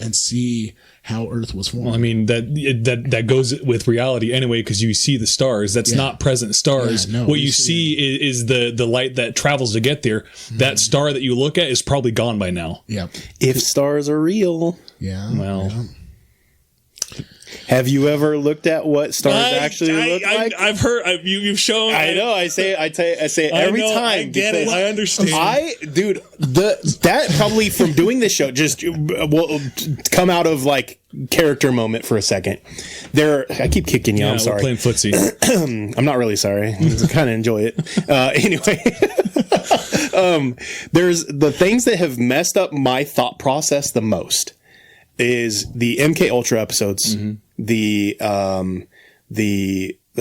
and see how Earth was formed. Well, I mean, that goes with reality anyway, because you see the stars. That's not present stars. Yeah, no, what you see is the light that travels to get there. That star that you look at is probably gone by now. Yep. If stars are real. Yeah. Well. Yeah. Have you ever looked at what stars actually look like? I've heard. You've shown. I know. I say it every time. I get it. I understand. That probably from doing this show just will come out of like character moment for a second. I keep kicking you. I'm sorry. We're playing footsie. I'm not really sorry. I kind of enjoy it. Anyway. There's the things that have messed up my thought process the most is the MK Ultra episodes, the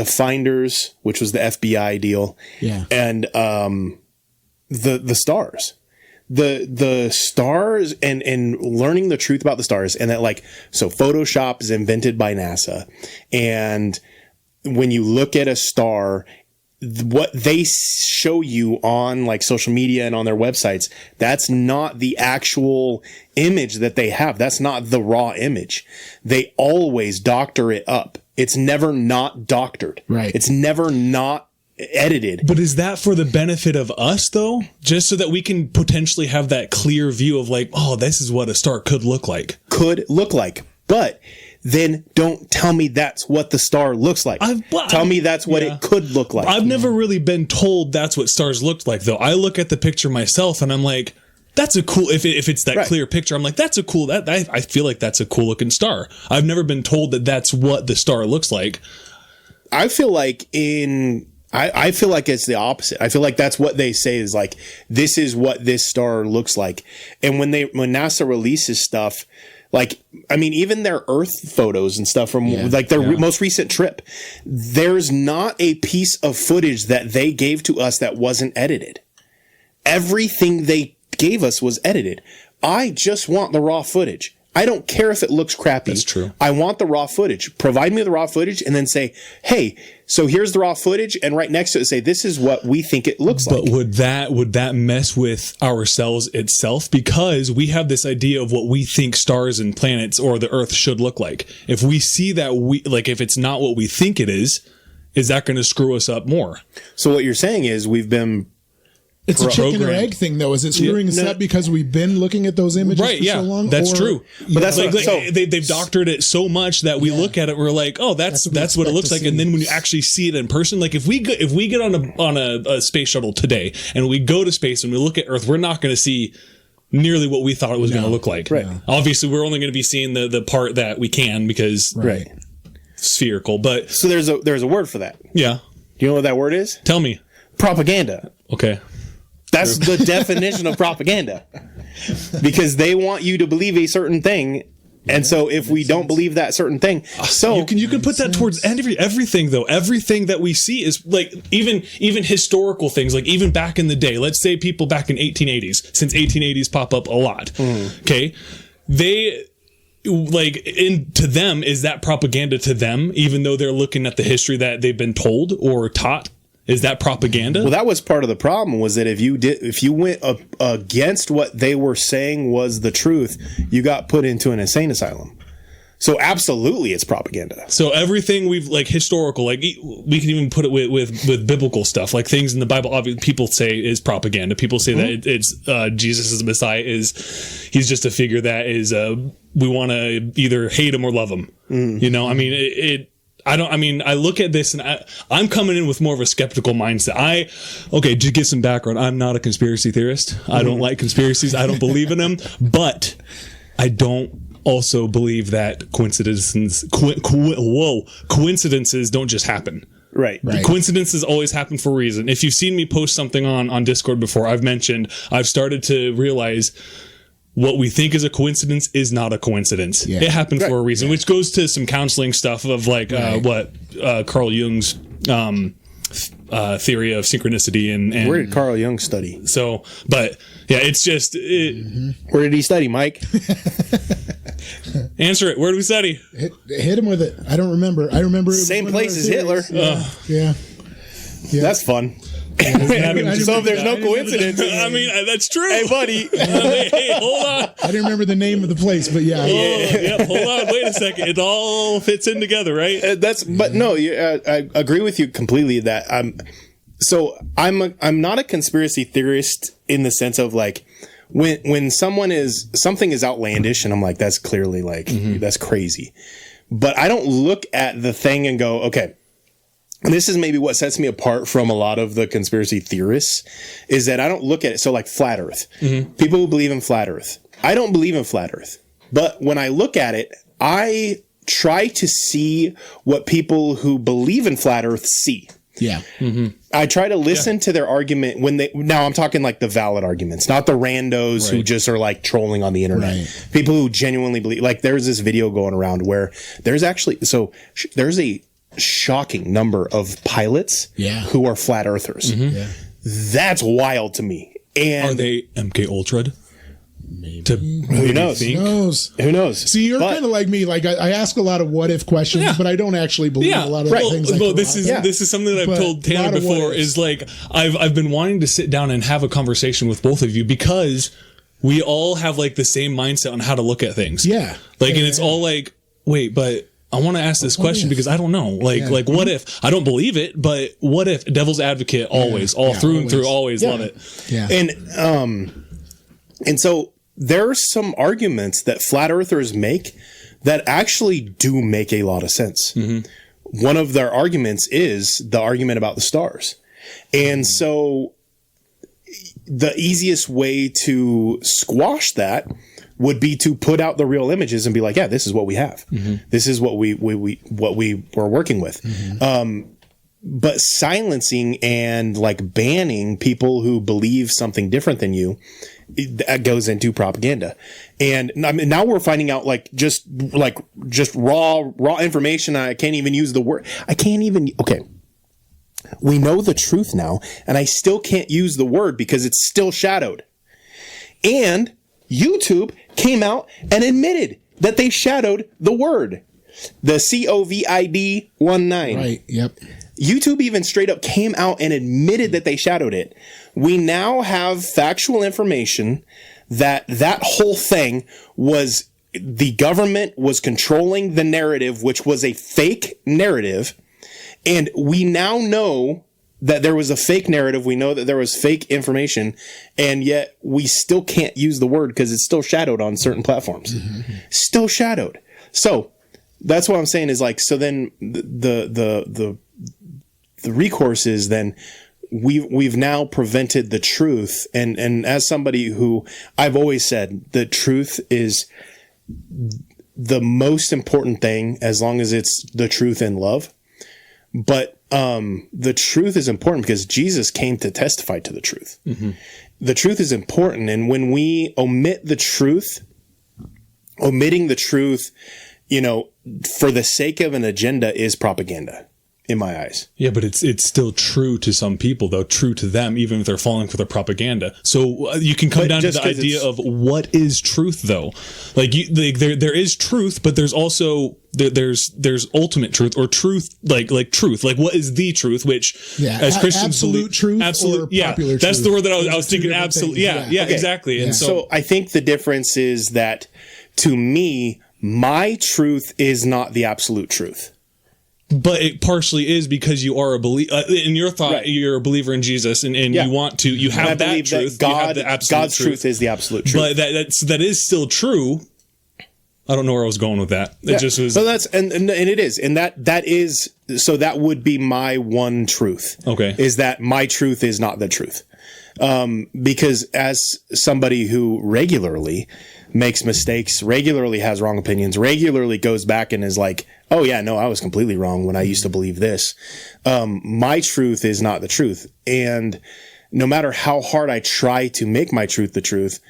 Finders, which was the FBI deal, and the stars, the stars, and learning the truth about the stars, and that so Photoshop is invented by NASA, and when you look at a star, what they show you on like social media and on their websites, that's not the actual image that they have. That's not the raw image. They always doctor it up. It's never not doctored. Right. It's never not edited. But is that for the benefit of us though? Just so that we can potentially have that clear view of like, oh, this is what a star could look like. But then don't tell me that's what the star looks like. Tell me that's what it could look like. I've never really been told that's what stars looked like, though. I look at the picture myself and I'm like, that's a cool, if it's that clear picture, I'm like, that's a cool, I feel like that's a cool looking star. I've never been told that that's what the star looks like. I feel like I feel like it's the opposite. I feel like that's what they say is like, this is what this star looks like. And when NASA releases stuff, like, I mean, even their Earth photos and stuff from their most recent trip, there's not a piece of footage that they gave to us that wasn't edited. Everything they gave us was edited. I just want the raw footage. I don't care if it looks crappy. That's true. I want the raw footage. Provide me the raw footage and then say, hey, so here's the raw footage, and right next to it say, this is what we think it looks like. But would that mess with ourselves itself? Because we have this idea of what we think stars and planets or the Earth should look like. If we see that if it's not what we think it is that going to screw us up more? So what you're saying is we've been It's a chicken or egg thing, though. Is it screwing us up because we've been looking at those images for so long? That's true. But that's like they've doctored it so much that we look at it, we're like, oh, that's what it looks like. And then when you actually see it in person, like if we get on a space shuttle today and we go to space and we look at Earth, we're not going to see nearly what we thought it was going to look like. Right. Obviously, we're only going to be seeing the part that we can because spherical. But so there's a word for that. Yeah. Do you know what that word is? Tell me. Propaganda. Okay. That's the definition of propaganda. Because they want you to believe a certain thing. And so if we don't believe that certain thing, so you can put that towards everything though. Everything that we see is like even historical things, like even back in the day, let's say people back in 1880s, since 1880s pop up a lot. Okay. They like to them, is that propaganda to them, even though they're looking at the history that they've been told or taught? Is that propaganda? Well, that was part of the problem, was that if you went against what they were saying was the truth, you got put into an insane asylum. So absolutely, it's propaganda. So everything we've like historical, like we can even put it with biblical stuff, like things in the Bible. Obviously, people say is propaganda. People say that it's Jesus is the Messiah. He's just a figure that is we want to either hate him or love him. You know, I mean I look at this and I'm coming in with more of a skeptical mindset. To get some background, I'm not a conspiracy theorist. I don't like conspiracies. I don't believe in them, but I don't also believe that coincidences don't just happen. Right. Coincidences always happen for a reason. If you've seen me post something on Discord before, I've started to realize what we think is a coincidence is not a coincidence. Yeah. It happened for a reason, which goes to some counseling stuff of like Carl Jung's theory of synchronicity and where did Carl Jung study? So, but yeah, it's just where did he study, Mike? Answer it. Where do we study? Hit him with it. I don't remember. I remember same place as Hitler. Yeah, that's fun. So if there's no coincidence, I mean that's true. Hey, buddy. Hey, hold on. I didn't remember the name of the place, but yeah. Hold on. Wait a second. It all fits in together, right? But no, I agree with you completely that I'm not a conspiracy theorist in the sense of like when something is outlandish and I'm like, that's clearly like that's crazy, but I don't look at the thing and go, okay. And this is maybe what sets me apart from a lot of the conspiracy theorists, is that I don't look at it. So like flat earth, people who believe in flat earth. I don't believe in flat earth, but when I look at it, I try to see what people who believe in flat earth see. Yeah. I try to listen to their argument now I'm talking like the valid arguments, not the randos who just are like trolling on the internet. Right. People who genuinely believe, like there's this video going around where there's a shocking number of pilots who are flat earthers. That's wild to me. And are they MK Ultra'd? Maybe. Who knows? Who knows? See, you're kind of like me. Like I ask a lot of what if questions, but I don't actually believe a lot of the things. Well, this is something that I've told Tanner before. Is like I've been wanting to sit down and have a conversation with both of you because we all have like the same mindset on how to look at things. Yeah. Like, and it's all like, wait, but I want to ask this question because I don't know. Like what if? I don't believe it, but what if? Devil's advocate always, through and through, always love it. Yeah. And so there are some arguments that flat earthers make that actually do make a lot of sense. One of their arguments is the argument about the stars. And so the easiest way to squash that would be to put out the real images and be like, yeah, this is what we have. This is what we were working with. But silencing and like banning people who believe something different than you, that goes into propaganda. And I mean, now we're finding out just raw information. I can't even use the word. Okay. We know the truth now, and I still can't use the word because it's still shadowed. And YouTube came out and admitted that they shadowed the word, the COVID-19. Right. Yep. YouTube even straight up came out and admitted that they shadowed it. We now have factual information that whole thing was the government was controlling the narrative, which was a fake narrative. And we now know that there was a fake narrative. We know that there was fake information, and yet we still can't use the word because it's still shadowed on certain platforms. Still shadowed. So that's what I'm saying is like, so then the recourse is then we've now prevented the truth. And as somebody who I've always said, the truth is the most important thing as long as it's the truth in love. But the truth is important because Jesus came to testify to the truth. The truth is important. And when we omit the truth, omitting the truth, you know, for the sake of an agenda is propaganda in my eyes. Yeah, but it's still true to some people, though, true to them, even if they're falling for the propaganda. So you can come down to the idea of what is truth, though. Like, there is truth, but there's also there's ultimate truth or truth, like truth. Like, what is the truth? Which, as Christians, absolute truth, absolute, or popular truth. That's the word that I was thinking. Absolute, okay. Exactly. And so I think the difference is that, to me, my truth is not the absolute truth. But it partially is because you are a believer in your thought. Right. You're a believer in Jesus, and you want to. You have that truth. That you have the absolute God's truth is the absolute truth. But that is still true. I don't know where I was going with that. It just was. So that's and it is, and that is, so that would be my one truth. Okay, is that my truth is not the truth, because as somebody who regularly makes mistakes, regularly has wrong opinions, regularly goes back and is like, oh yeah, no, I was completely wrong when I used to believe this. My truth is not the truth. And no matter how hard I try to make my truth the truth,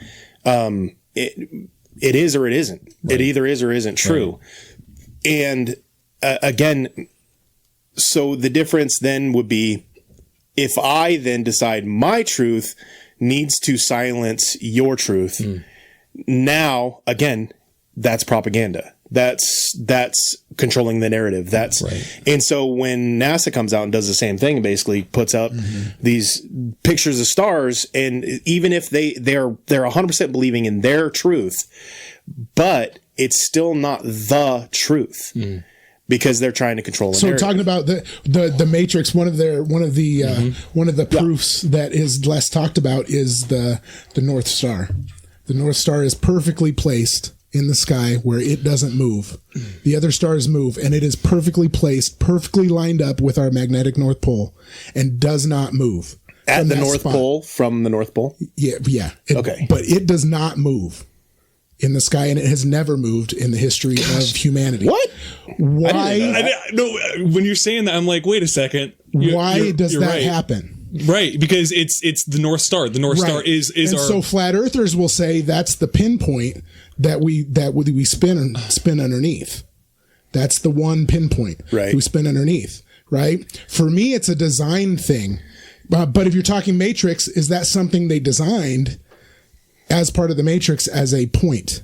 it is or it isn't. Right. It either is or isn't true. Right. And again, so the difference then would be if I then decide my truth needs to silence your truth. Now, again, that's propaganda. That's controlling the narrative. That's right. And so when NASA comes out and does the same thing and basically puts out these pictures of stars, and even if they're 100% believing in their truth, but it's still not the truth. Because they're trying to control the narrative. So talking about the Matrix, one of the proofs that is less talked about is the North Star. The North Star is perfectly placed in the sky where it doesn't move. The other stars move, and it is perfectly placed, perfectly lined up with our magnetic North Pole, and does not move. At the North Pole, from the North Pole? Yeah. Okay. But it does not move in the sky, and it has never moved in the history of humanity. What? Why? No, when you're saying that, I'm like, wait a second. Why does that happen? Right, because it's the North Star. The North Star is and our. So flat earthers will say that's the pinpoint that we spin underneath. That's the one pinpoint we spin underneath. Right. For me, it's a design thing. But if you're talking Matrix, is that something they designed as part of the Matrix as a point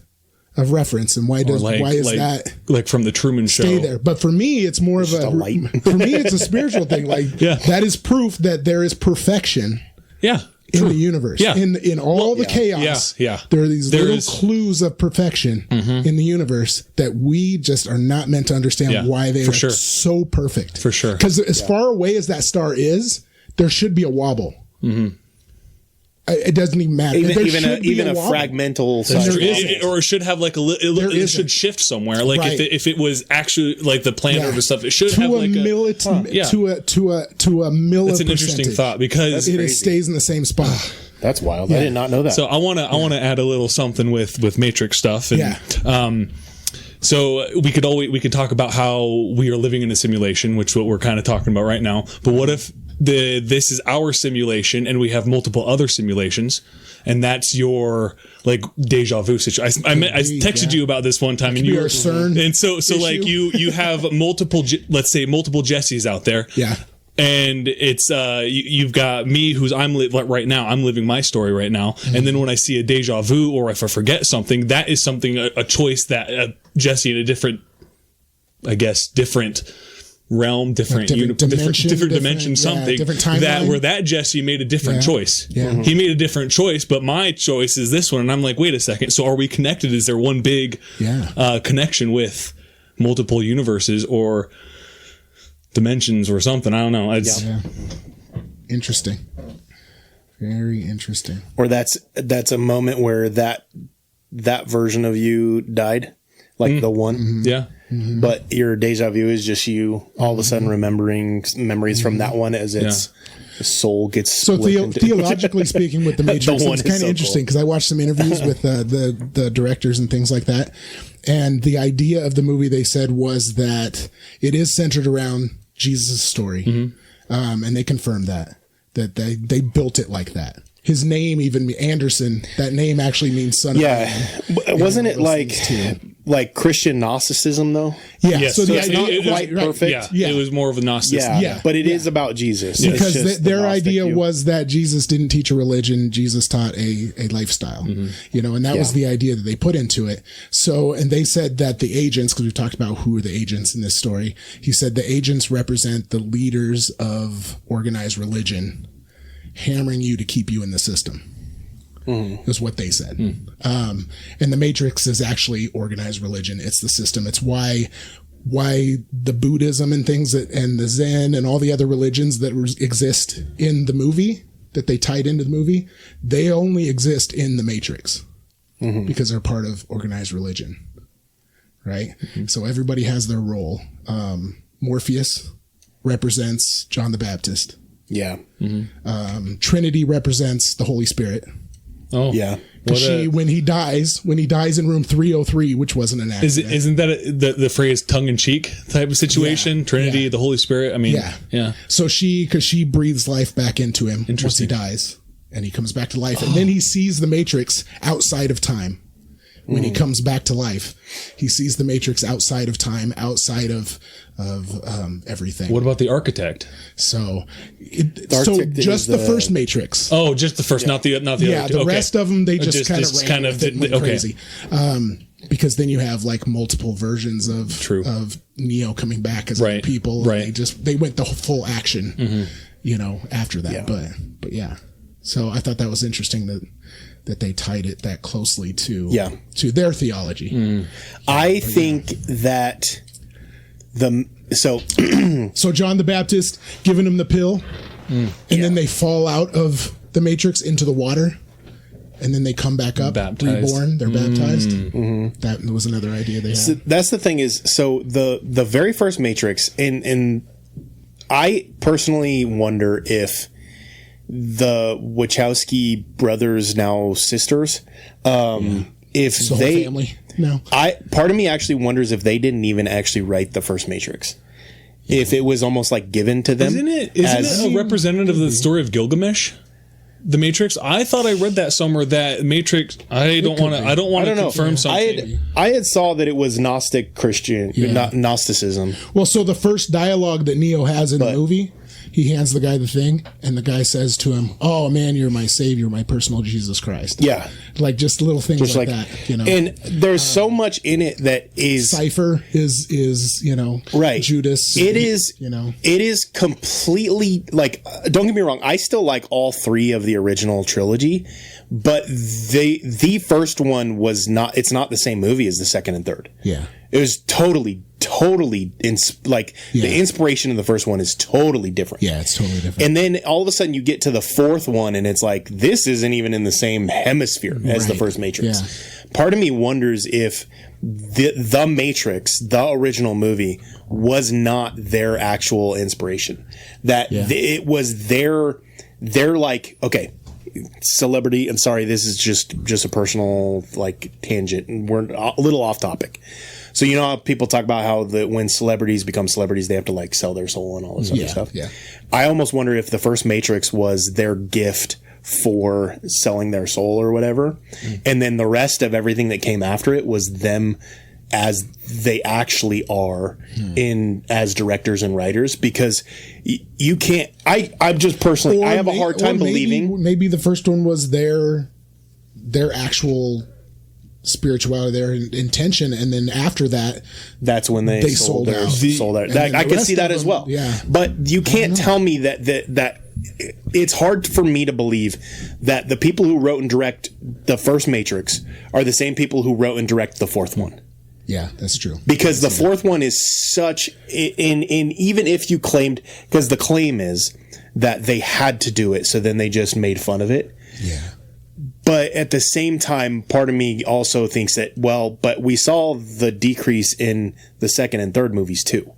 of reference? And why is that like from the Truman Show? Stay there. But for me, it's more of a light. For me, it's a spiritual thing. Like that is proof that there is perfection. In the universe, in all the chaos, there are these little clues of perfection in the universe that we just are not meant to understand why they are so perfect. For sure, because as far away as that star is, there should be a wobble. It doesn't even matter. Even a fragmental or it should have like it should shift somewhere. Like if it was actually like the planet or stuff, it should have like to a mill. That's an interesting thought because it stays in the same spot. That's wild. I did not know that. So I want to add a little something with Matrix stuff. And, so we could talk about how we are living in a simulation, which is what we're kind of talking about right now. But what if this is our simulation and we have multiple other simulations, and that's your like deja vu situation. I texted you about this one time, and you were CERN and so like you have multiple let's say multiple Jessies out there. And it's you've got me, I'm living my story right now. And then when I see a deja vu, or if I forget something, that is something a choice that Jesse in a different realm, different dimension, something different that where that Jesse made a different choice. He made a different choice, but my choice is this one. And I'm like, wait a second. So are we connected? Is there one big connection with multiple universes or dimensions or something? I don't know. Interesting. Very interesting. Or that's a moment where that version of you died, like the one. Mm-hmm. Yeah. Mm-hmm. But your deja vu is just you all of a sudden remembering memories from that one as its soul gets so split into- theologically speaking, with the Matrix, The one it's is kind of so interesting cool. because I watched some interviews with the directors and things like that, and the idea of the movie they said was that it is centered around Jesus' story, and they confirmed that they built it like that. His name, even Anderson, that name actually means son of man. But wasn't it those like things too. like Christian Gnosticism though? Yeah, Yes, so the it's idea, not quite perfect. Yeah, it was more of a Gnostic. Yeah, but it is about Jesus. It's because just the their Gnostic idea view. was that Jesus didn't teach a religion, Jesus taught a lifestyle, you know, and that was the idea that they put into it. So, and they said that the agents, because we've talked about who are the agents in this story, he said the agents represent the leaders of organized religion, hammering you to keep you in the system. Is what they said. And the Matrix is actually organized religion. It's the system. It's why the Buddhism and things and the Zen and all the other religions that exist in the movie that they tied into the movie, they only exist in the Matrix because they're part of organized religion. Right. So everybody has their role. Morpheus represents John the Baptist. Yeah. Trinity represents the Holy Spirit. Oh, Yeah. When he dies in room 303, which wasn't an accident. Isn't that the phrase tongue in cheek type of situation? Yeah, Trinity, yeah. the Holy Spirit. I mean, Yeah. So because she breathes life back into him once he dies, and he comes back to life, and then he sees the Matrix outside of time. When he comes back to life, he sees the Matrix outside of time, outside of everything. What about the architect? So, architect just is the first Matrix. Oh, just the first, not the other Yeah, two. the rest of them they just just kind of okay. crazy. Because then you have like multiple versions of True. of Neo coming back as other Right, people. right. And they went the full action, you know, after that. Yeah. But yeah. So I thought that was interesting that they tied it that closely to their theology. I think that So John the Baptist giving him the pill, and then they fall out of the Matrix into the water, and then they come back up, Baptized. reborn. They're baptized. That was another idea they had. So that's the thing is, so the very first Matrix, and I personally wonder if the Wachowski brothers, now sisters, if The whole they family. No. part of me actually wonders if they didn't even actually write the first Matrix. If it was almost like given to them. Isn't it a representative of the story of Gilgamesh? The Matrix. I thought I read that somewhere. That Matrix. I don't want to confirm something. I had saw that it was Gnostic Christian, not Gnosticism. Well, so the first dialogue that Neo has in the movie, he hands the guy the thing, and the guy says to him, "Oh man, you're my savior, my personal Jesus Christ." Yeah. Like just little things Just like that, you know. And there's so much in it that is Cypher is you know, right. Judas. It is, you know, it is completely like. Don't get me wrong. I still like all three of the original trilogy, but the first one was not. It's not the same movie as the second and third. yeah. It was totally the inspiration of the first one is totally different. Yeah, it's totally different. And then all of a sudden you get to the fourth one and it's like, this isn't even in the same hemisphere as the Right. first Matrix. Yeah. Part of me wonders if the Matrix, the original movie, was not their actual inspiration. That it was their like, okay, celebrity, and sorry, this is just a personal like tangent and we're a little off topic. So you know how people talk about how when celebrities become celebrities, they have to like sell their soul and all this other stuff. Yeah. I almost wonder if the first Matrix was their gift for selling their soul or whatever, and then the rest of everything that came after it was them as they actually are as directors and writers. Because you can't. I'm just personally, I have a hard time believing. Maybe the first one was their actual spirituality, their intention, and then after that, that's when they sold out. I can see that as well. Yeah, but you can't tell me that it's hard for me to believe that the people who wrote and direct the first Matrix are the same people who wrote and direct the fourth one. Yeah, that's true. Because the fourth one is such in even if you claimed, because the claim is that they had to do it, so then they just made fun of it. Yeah. But at the same time, part of me also thinks that, well, but we saw the decrease in the second and third movies too.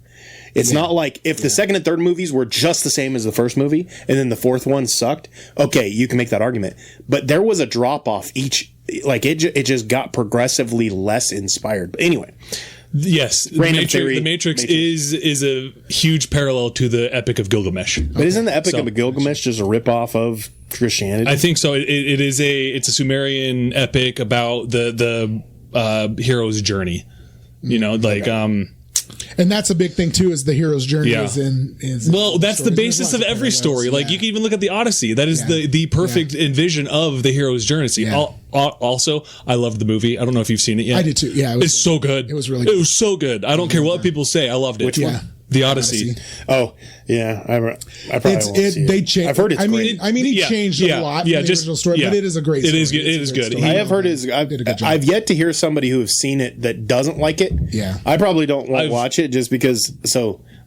It's not like if the second and third movies were just the same as the first movie and then the fourth one sucked, okay, you can make that argument. But there was a drop off each, like it just got progressively less inspired. But anyway. Yes, the Matrix is a huge parallel to the Epic of Gilgamesh. But isn't the Epic of Gilgamesh just a ripoff of Christianity? I think so. It's a Sumerian epic about the hero's journey. You know, like and that's a big thing too. Is the hero's journey is well, that's the basis of every story. Like you can even look at the Odyssey. That is the perfect envision of the hero's journey. Yeah. Also, I love the movie. I don't know if you've seen it yet. I did too. Yeah, it's so good. It was really good. It was so good. I don't care what people say. I loved it. Which one? The Odyssey. Oh, yeah. I probably won't see it. They changed. I've heard it's great. He changed a lot from the original story, but it is a great story. It is good. I have heard I've yet to hear somebody who has seen it that doesn't like it. Yeah. I probably don't want to watch it just because,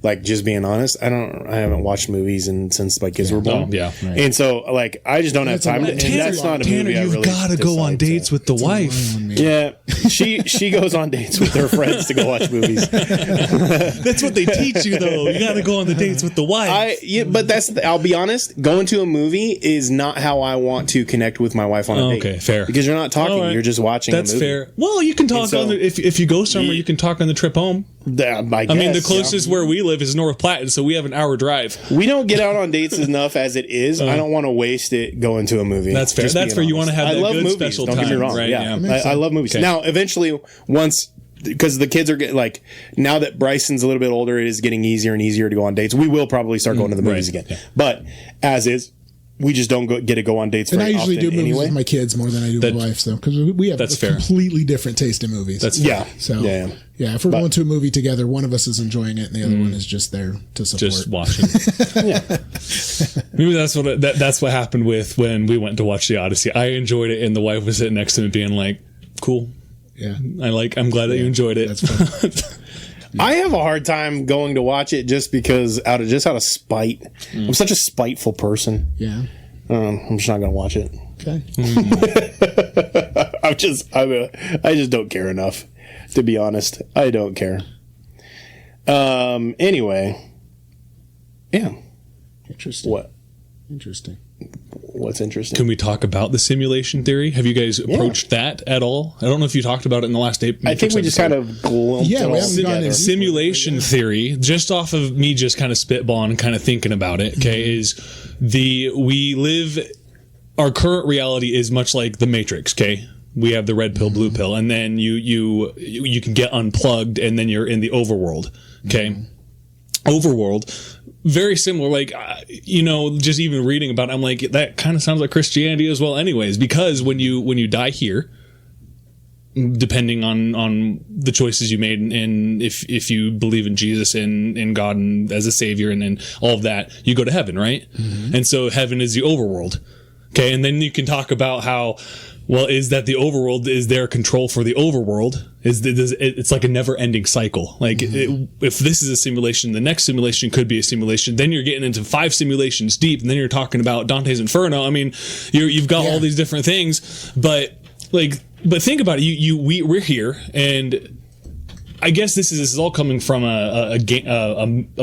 like, just being honest, I haven't watched movies since my kids were born. Yeah. Right. And so, like, I just don't have time to, and that's not a movie I really you've got to go on dates with the wife. Yeah. She goes on dates with her friends to go watch movies. That's what they teach you, though. You got to go on the dates with the wife. But I'll be honest, going to a movie is not how I want to connect with my wife on a date. Okay, fair. Because you're not talking, right. You're just watching That's a movie. fair. Well, you can talk if you go somewhere, you can talk on the trip home. I mean, the closest where we live is North Platte, so we have an hour drive. We don't get out on dates enough as it is. I don't want to waste it going to a movie. That's fair. That's fair. You want to have that good special time. Don't get me wrong. Right? Yeah. I love movies. Okay. Now, eventually, once, because the kids are getting, like, now that Bryson's a little bit older, it is getting easier and easier to go on dates. We will probably start going to the movies again. Yeah. But as is, we just don't get to go on dates very often. And I usually do movies with my kids more than I do with my wife, because we have a completely different taste in movies. That's fair. So if we're going to a movie together, one of us is enjoying it, and the other one is just there to support. Just watching. Maybe that's what happened with when we went to watch the Odyssey. I enjoyed it, and the wife was sitting next to me, being like, "Cool, yeah, I'm glad that you enjoyed it." That's fun. I have a hard time going to watch it just because out of spite. I'm such a spiteful person. Yeah. I'm just not going to watch it. Okay. I just don't care enough, to be honest. I don't care. Anyway. Yeah. Interesting. What? Interesting. What's interesting? Can we talk about the simulation theory? Have you guys approached that at all? I don't know if you talked about it in the last Matrix I think we just kind of glimpsed it all together. Simulation theory, just off of me just kind of spitballing and kind of thinking about it, okay, is our current reality is much like the Matrix, okay? We have the red pill, blue pill, and then you can get unplugged and then you're in the overworld, okay? Overworld, very similar, like, just even reading about it, I'm like, that kind of sounds like Christianity as well anyways, because when you die here, depending on the choices you made, and if you believe in Jesus and in God and as a savior and all of that, you go to heaven, right? Mm-hmm. And so heaven is the overworld, okay? And then you can talk about how, well, is that the overworld, is there control for the overworld? It's like a never-ending cycle. Like, if this is a simulation, the next simulation could be a simulation. Then you're getting into 5 simulations deep, and then you're talking about Dante's Inferno. I mean, you've got all these different things, but think about it. We're here, and I guess this is all coming from a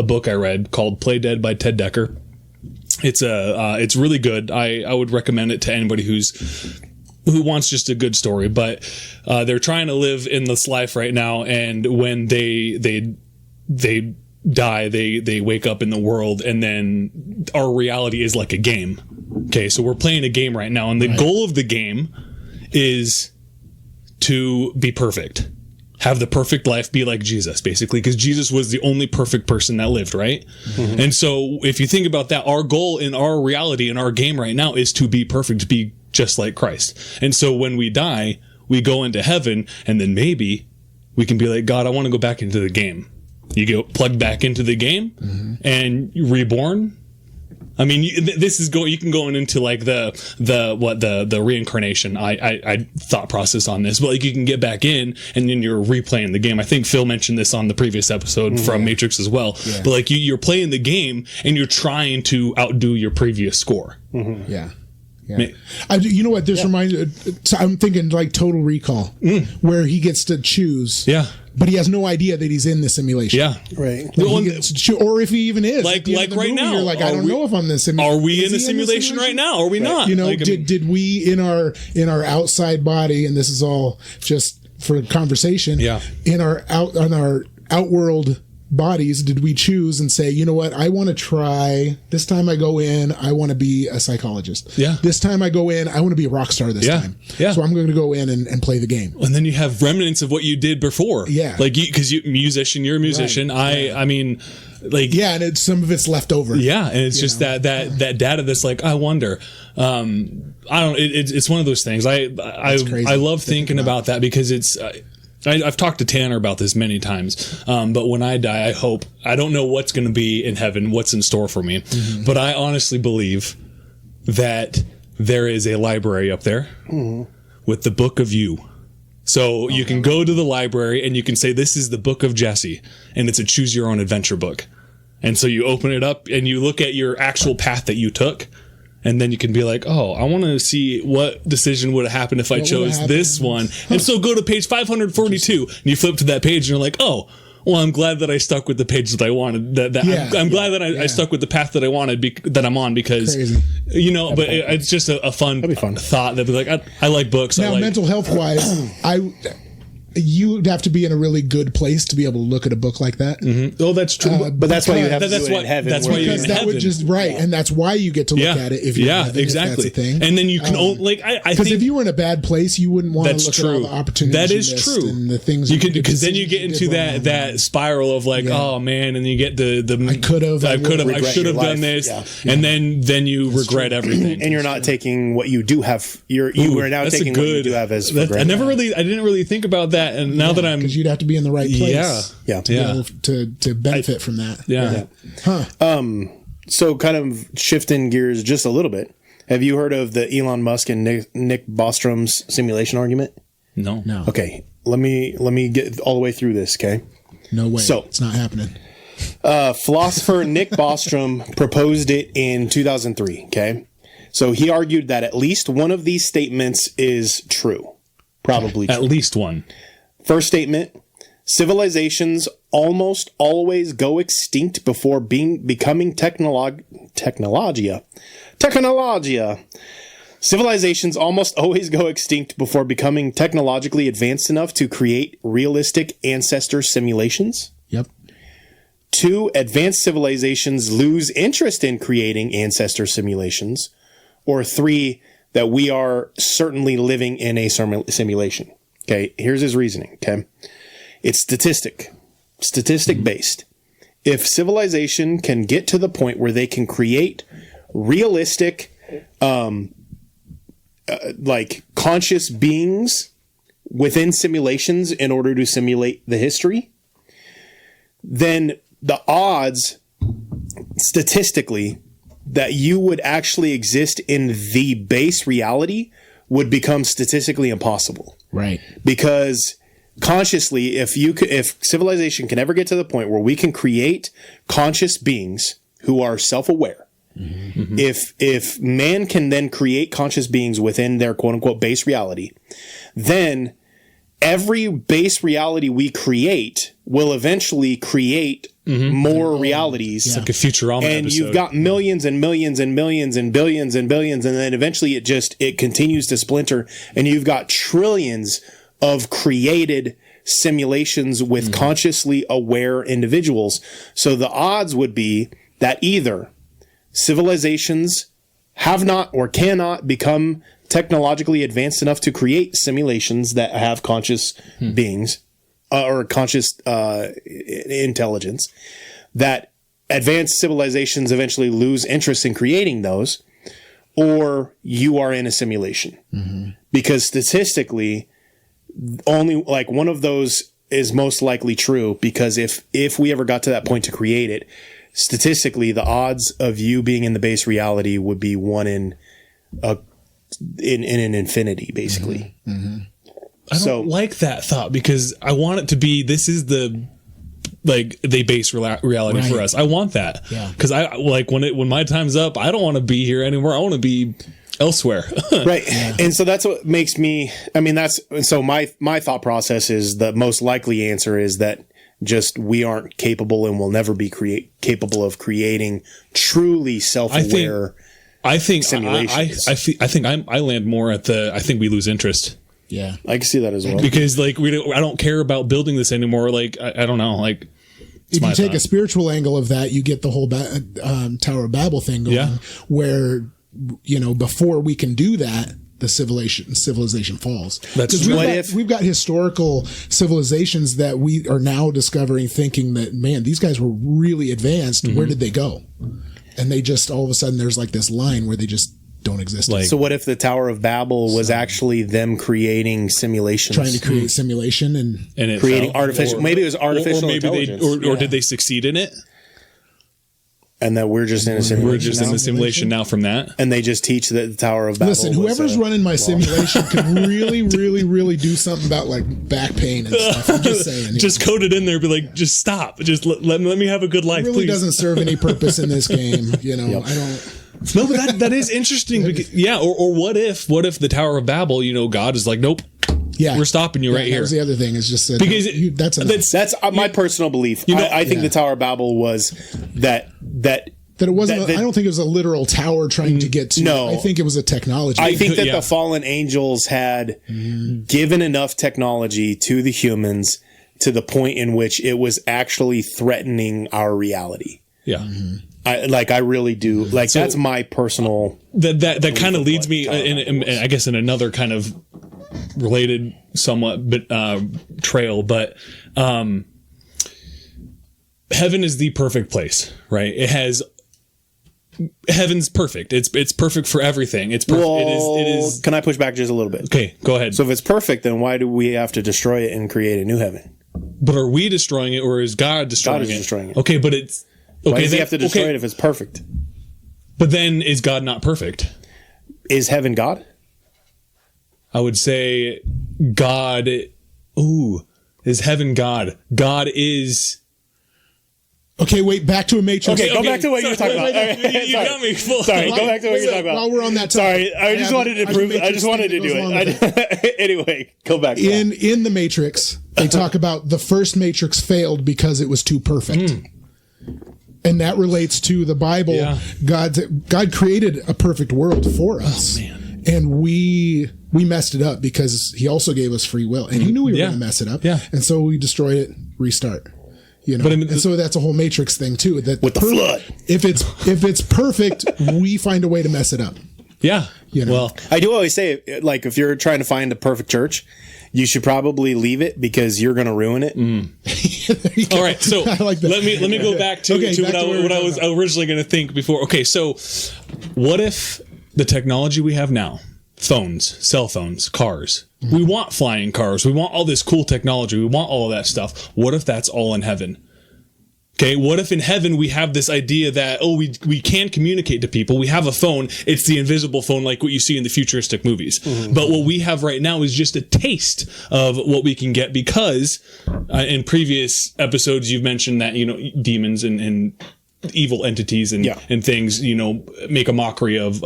book I read called Play Dead by Ted Decker. It's really good. I would recommend it to anybody who wants just a good story, but they're trying to live in this life right now, and when they die, they wake up in the world, and then our reality is like a game. Okay, so we're playing a game right now, and the goal of the game is to be perfect. Have the perfect life, be like Jesus, basically, because Jesus was the only perfect person that lived, right? Mm-hmm. And so if you think about that, our goal in our reality, in our game right now, is to be perfect, to be just like Christ. And so when we die, we go into heaven, and then maybe we can be like, God, I want to go back into the game. You get plugged back into the game, and you're reborn, I mean, this is going. You can go into like the reincarnation. I thought process on this, but like you can get back in and then you're replaying the game. I think Phil mentioned this on the previous episode from Matrix as well. Yeah. But like you're playing the game and you're trying to outdo your previous score. Mm-hmm. Yeah. Yeah. You know what this reminds me? I'm thinking like Total Recall, where he gets to choose. Yeah. But he has no idea that he's in the simulation. Yeah. Right. Or if he even is. Like right movie, now. You're like, I don't know if I'm in the simulation. Are we in the simulation right now? Are we not? You know, like, did we in our outside body, and this is all just for conversation. Yeah. On our outworld bodies, did we choose and say, you know what, I want to try, this time I go in, I want to be a psychologist. Yeah. This time I go in, I want to be a rock star this time. Yeah. So I'm going to go in and play the game. And then you have remnants of what you did before. Yeah. Like, because you're a musician. Right. I mean, like. Yeah, and some of it's left over. Yeah, and it's just that data that's like, I wonder. It's one of those things. I love thinking about that because it's. I've talked to Tanner about this many times, but when I die, I don't know what's going to be in heaven, what's in store for me, but I honestly believe that there is a library up there with the book of you. So you can go to the library and you can say, this is the book of Jesse, and it's a choose your own adventure book. And so you open it up and you look at your actual path that you took. And then you can be like, oh, I want to see what decision would have happened if I chose this one. And so go to page 542 and you flip to that page and you're like, oh, well, I'm glad that I stuck with the page that I wanted. I'm glad that I stuck with the path that I wanted, that I'm on, because, you know, but it's just a fun thought that'd be like, I like books. Now, mental health wise, you'd have to be in a really good place to be able to look at a book like that. Mm-hmm. Oh, that's true. But that's why you have to do it in heaven. That's why because that would just and that's why you get to look at it. If you're in heaven, exactly. If that's a thing. And then you can I think if you were in a bad place, you wouldn't want to look at all the opportunities. That is true. And the things you could, because then you get into that spiral of like, oh man, and you get the I could have, I should have done this, and then you regret everything. And you're not taking what you do have. You are now taking what you do have as. I didn't really think about that, and now that I'm. Because you'd have to be in the right place, to be able to benefit from that. Yeah. So, kind of shifting gears just a little bit. Have you heard of the Elon Musk and Nick Bostrom's simulation argument? No. Okay, let me get all the way through this. Okay. No way. So it's not happening. Philosopher Nick Bostrom proposed it in 2003. Okay. So he argued that at least one of these statements is true. Probably true. At least one. First statement, civilizations almost always go extinct before becoming technologia. Civilizations almost always go extinct before becoming technologically advanced enough to create realistic ancestor simulations. Yep. 2, advanced civilizations lose interest in creating ancestor simulations. Or 3, that we are certainly living in a simulation. Okay, here's his reasoning, okay? It's statistic based. If civilization can get to the point where they can create realistic, like conscious beings within simulations in order to simulate the history, then the odds, statistically, that you would actually exist in the base reality would become statistically impossible. Right. Because consciously, if civilization can ever get to the point where we can create conscious beings who are self-aware, if man can then create conscious beings within their quote unquote base reality, then every base reality we create will eventually create more realities. It's like a Futurama and episode. You've got millions and millions and millions and billions and billions, and then eventually it continues to splinter, and you've got trillions of created simulations with consciously aware individuals. So the odds would be that either civilizations have not or cannot become technologically advanced enough to create simulations that have conscious beings or conscious intelligence, that advanced civilizations eventually lose interest in creating those, or you are in a simulation. Because statistically, only like one of those is most likely true, because if we ever got to that point to create it, statistically, the odds of you being in the base reality would be 1 in an infinity, basically. I don't like that thought because I want it to be, this is the, like, they base reality for us. I want that. Yeah. Cause I like when my time's up, I don't want to be here anymore. I want to be elsewhere. Right. Yeah. And so that's what makes me, I mean, so my thought process is the most likely answer is that just we aren't capable and will never be capable of creating truly self-aware simulations. I land more at I think we lose interest. Yeah. I can see that as well. Because like I don't care about building this anymore. Like, I don't know. Like, if you take a spiritual angle of that, you get the whole Tower of Babel thing going, where, you know, before we can do that, the civilization falls. That's true. We've got historical civilizations that we are now discovering, thinking that, man, these guys were really advanced. Where did they go? And they just, all of a sudden, there's like this line where they just don't exist. So what if the Tower of Babel was actually them creating simulations? Trying to create simulation and creating artificial, maybe it was artificial intelligence. Or did they succeed in it? And that we're just in a simulation. We're just in a simulation now from that. And they just teach that the Tower of Babel. Listen, whoever's running my simulation can really, really, really do something about like back pain and stuff. I'm just saying. Just code it in there. Be like, just stop. Just let me have a good life. It really please. doesn't serve any purpose in this game. You know, I don't. No, but that is interesting. Because, yeah. Or what if the Tower of Babel, you know, God is like, nope. Yeah, we're stopping you right here. That was the other thing. Is just because that's my personal belief. You know, I think the Tower of Babel was that it wasn't. I don't think it was a literal tower trying to get to. No, I think it was a technology. I think that the fallen angels had given enough technology to the humans to the point in which it was actually threatening our reality. Yeah. I really do. Like, so that's my personal. That kind of leads me, in I guess, in another kind of related, somewhat, trail. But heaven is the perfect place, right? Heaven's perfect. It's perfect for everything. It's perfect. Well, it is. Can I push back just a little bit? Okay, go ahead. So if it's perfect, then why do we have to destroy it and create a new heaven? But are we destroying it, or is God destroying it? God is destroying it. Okay, but it's. Okay, why does he have to destroy it if it's perfect? But then is God not perfect? Is heaven God? I would say God. Is heaven God? God is. Okay, wait, back to a matrix. Okay, go back to what you were talking about. You got me full. Sorry, go back to what you were talking about. While we're on that topic. Sorry, I just wanted to prove it. I just wanted to do it. Anyway, go back. In the Matrix, they talk about the first Matrix failed because it was too perfect. And that relates to the Bible. Yeah. God created a perfect world for us. Oh, man. And we messed it up because he also gave us free will. And he knew we were going to mess it up. Yeah. And so we destroyed it, restart. You know, but and so that's a whole Matrix thing too. That with the flood, if it's perfect, we find a way to mess it up. Yeah. You know? Well, I do always say, like, if you're trying to find a perfect church, you should probably leave it because you're going to ruin it. All right, so like let me go back to what I was originally going to think before. Okay, so what if the technology we have now, phones, cell phones, cars, we want flying cars, we want all this cool technology, we want all of that stuff. What if that's all in heaven? Okay, what if in heaven we have this idea that, we can communicate to people, we have a phone, it's the invisible phone like what you see in the futuristic movies. But what we have right now is just a taste of what we can get because in previous episodes you've mentioned that, you know, demons and evil entities and things, you know, make a mockery of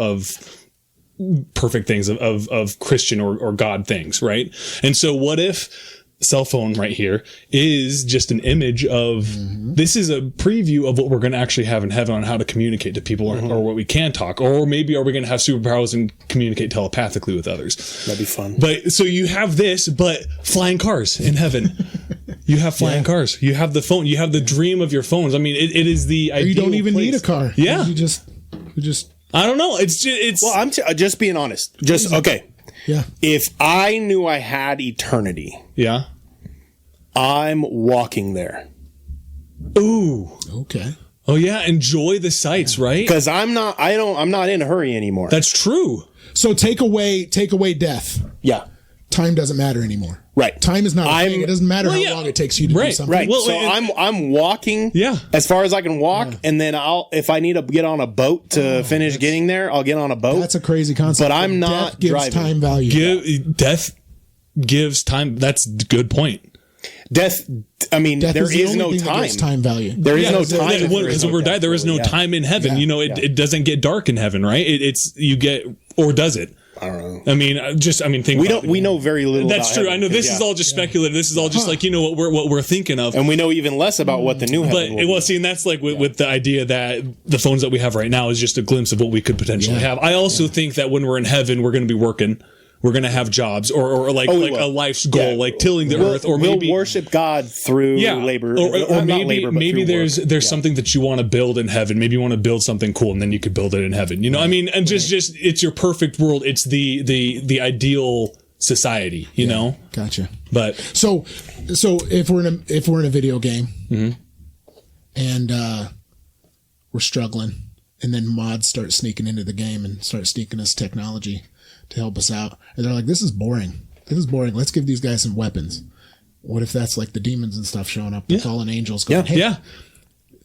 perfect things, of Christian or God things, right? And so what if cell phone right here is just an image of this is a preview of what we're going to actually have in heaven on how to communicate to people or what we can talk, or maybe are we going to have superpowers and communicate telepathically with others? That'd be fun. But so you have this, but flying cars in heaven. You have flying cars. You have the phone. You have the dream of your phones. I mean, it is the ideal. You don't even place. need a car. Yeah. You just. I don't know. It's. Well, I'm just being honest. Just okay. Yeah. If I knew I had eternity, I'm walking there. Ooh. Okay. Oh yeah, enjoy the sights, right? Because I'm not in a hurry anymore. That's true. So take away death. Yeah. time doesn't matter anymore. Right. Time is not a thing. It doesn't matter how long it takes you to do something. Right. Well, so I'm walking as far as I can walk, and then if I need to get on a boat to finish getting there, I'll get on a boat. That's a crazy concept. But I'm not Death gives driving. time value. Death gives time. That's a good point. Death, I mean, Death there is no time. Time value. There is no time. Because when we're dead, there is no time in heaven. You know, it doesn't get dark in heaven, right? It's you get, or does it? I don't know. I mean, think we know very little. That's about true. heaven, I know this is all just speculative. This is all just like, what we're thinking of. And we know even less about what the new heaven will be. See, and that's like with the idea that the phones that we have right now is just a glimpse of what we could potentially have. I also think that when we're in heaven, we're going to be working. We're going to have jobs or a life's goal, like tilling the earth, or maybe we'll worship God through labor, or maybe there's something that you want to build in heaven. Maybe you want to build something cool, and then you could build it in heaven. You know, I mean, and just it's your perfect world. It's the ideal society. You know, gotcha. But so if we're in a video game, and we're struggling, and then mods start sneaking into the game and start sneaking us technology to help us out, and they're like, this is boring, let's give these guys some weapons. What if that's like the demons and stuff showing up, the fallen angels going, hey,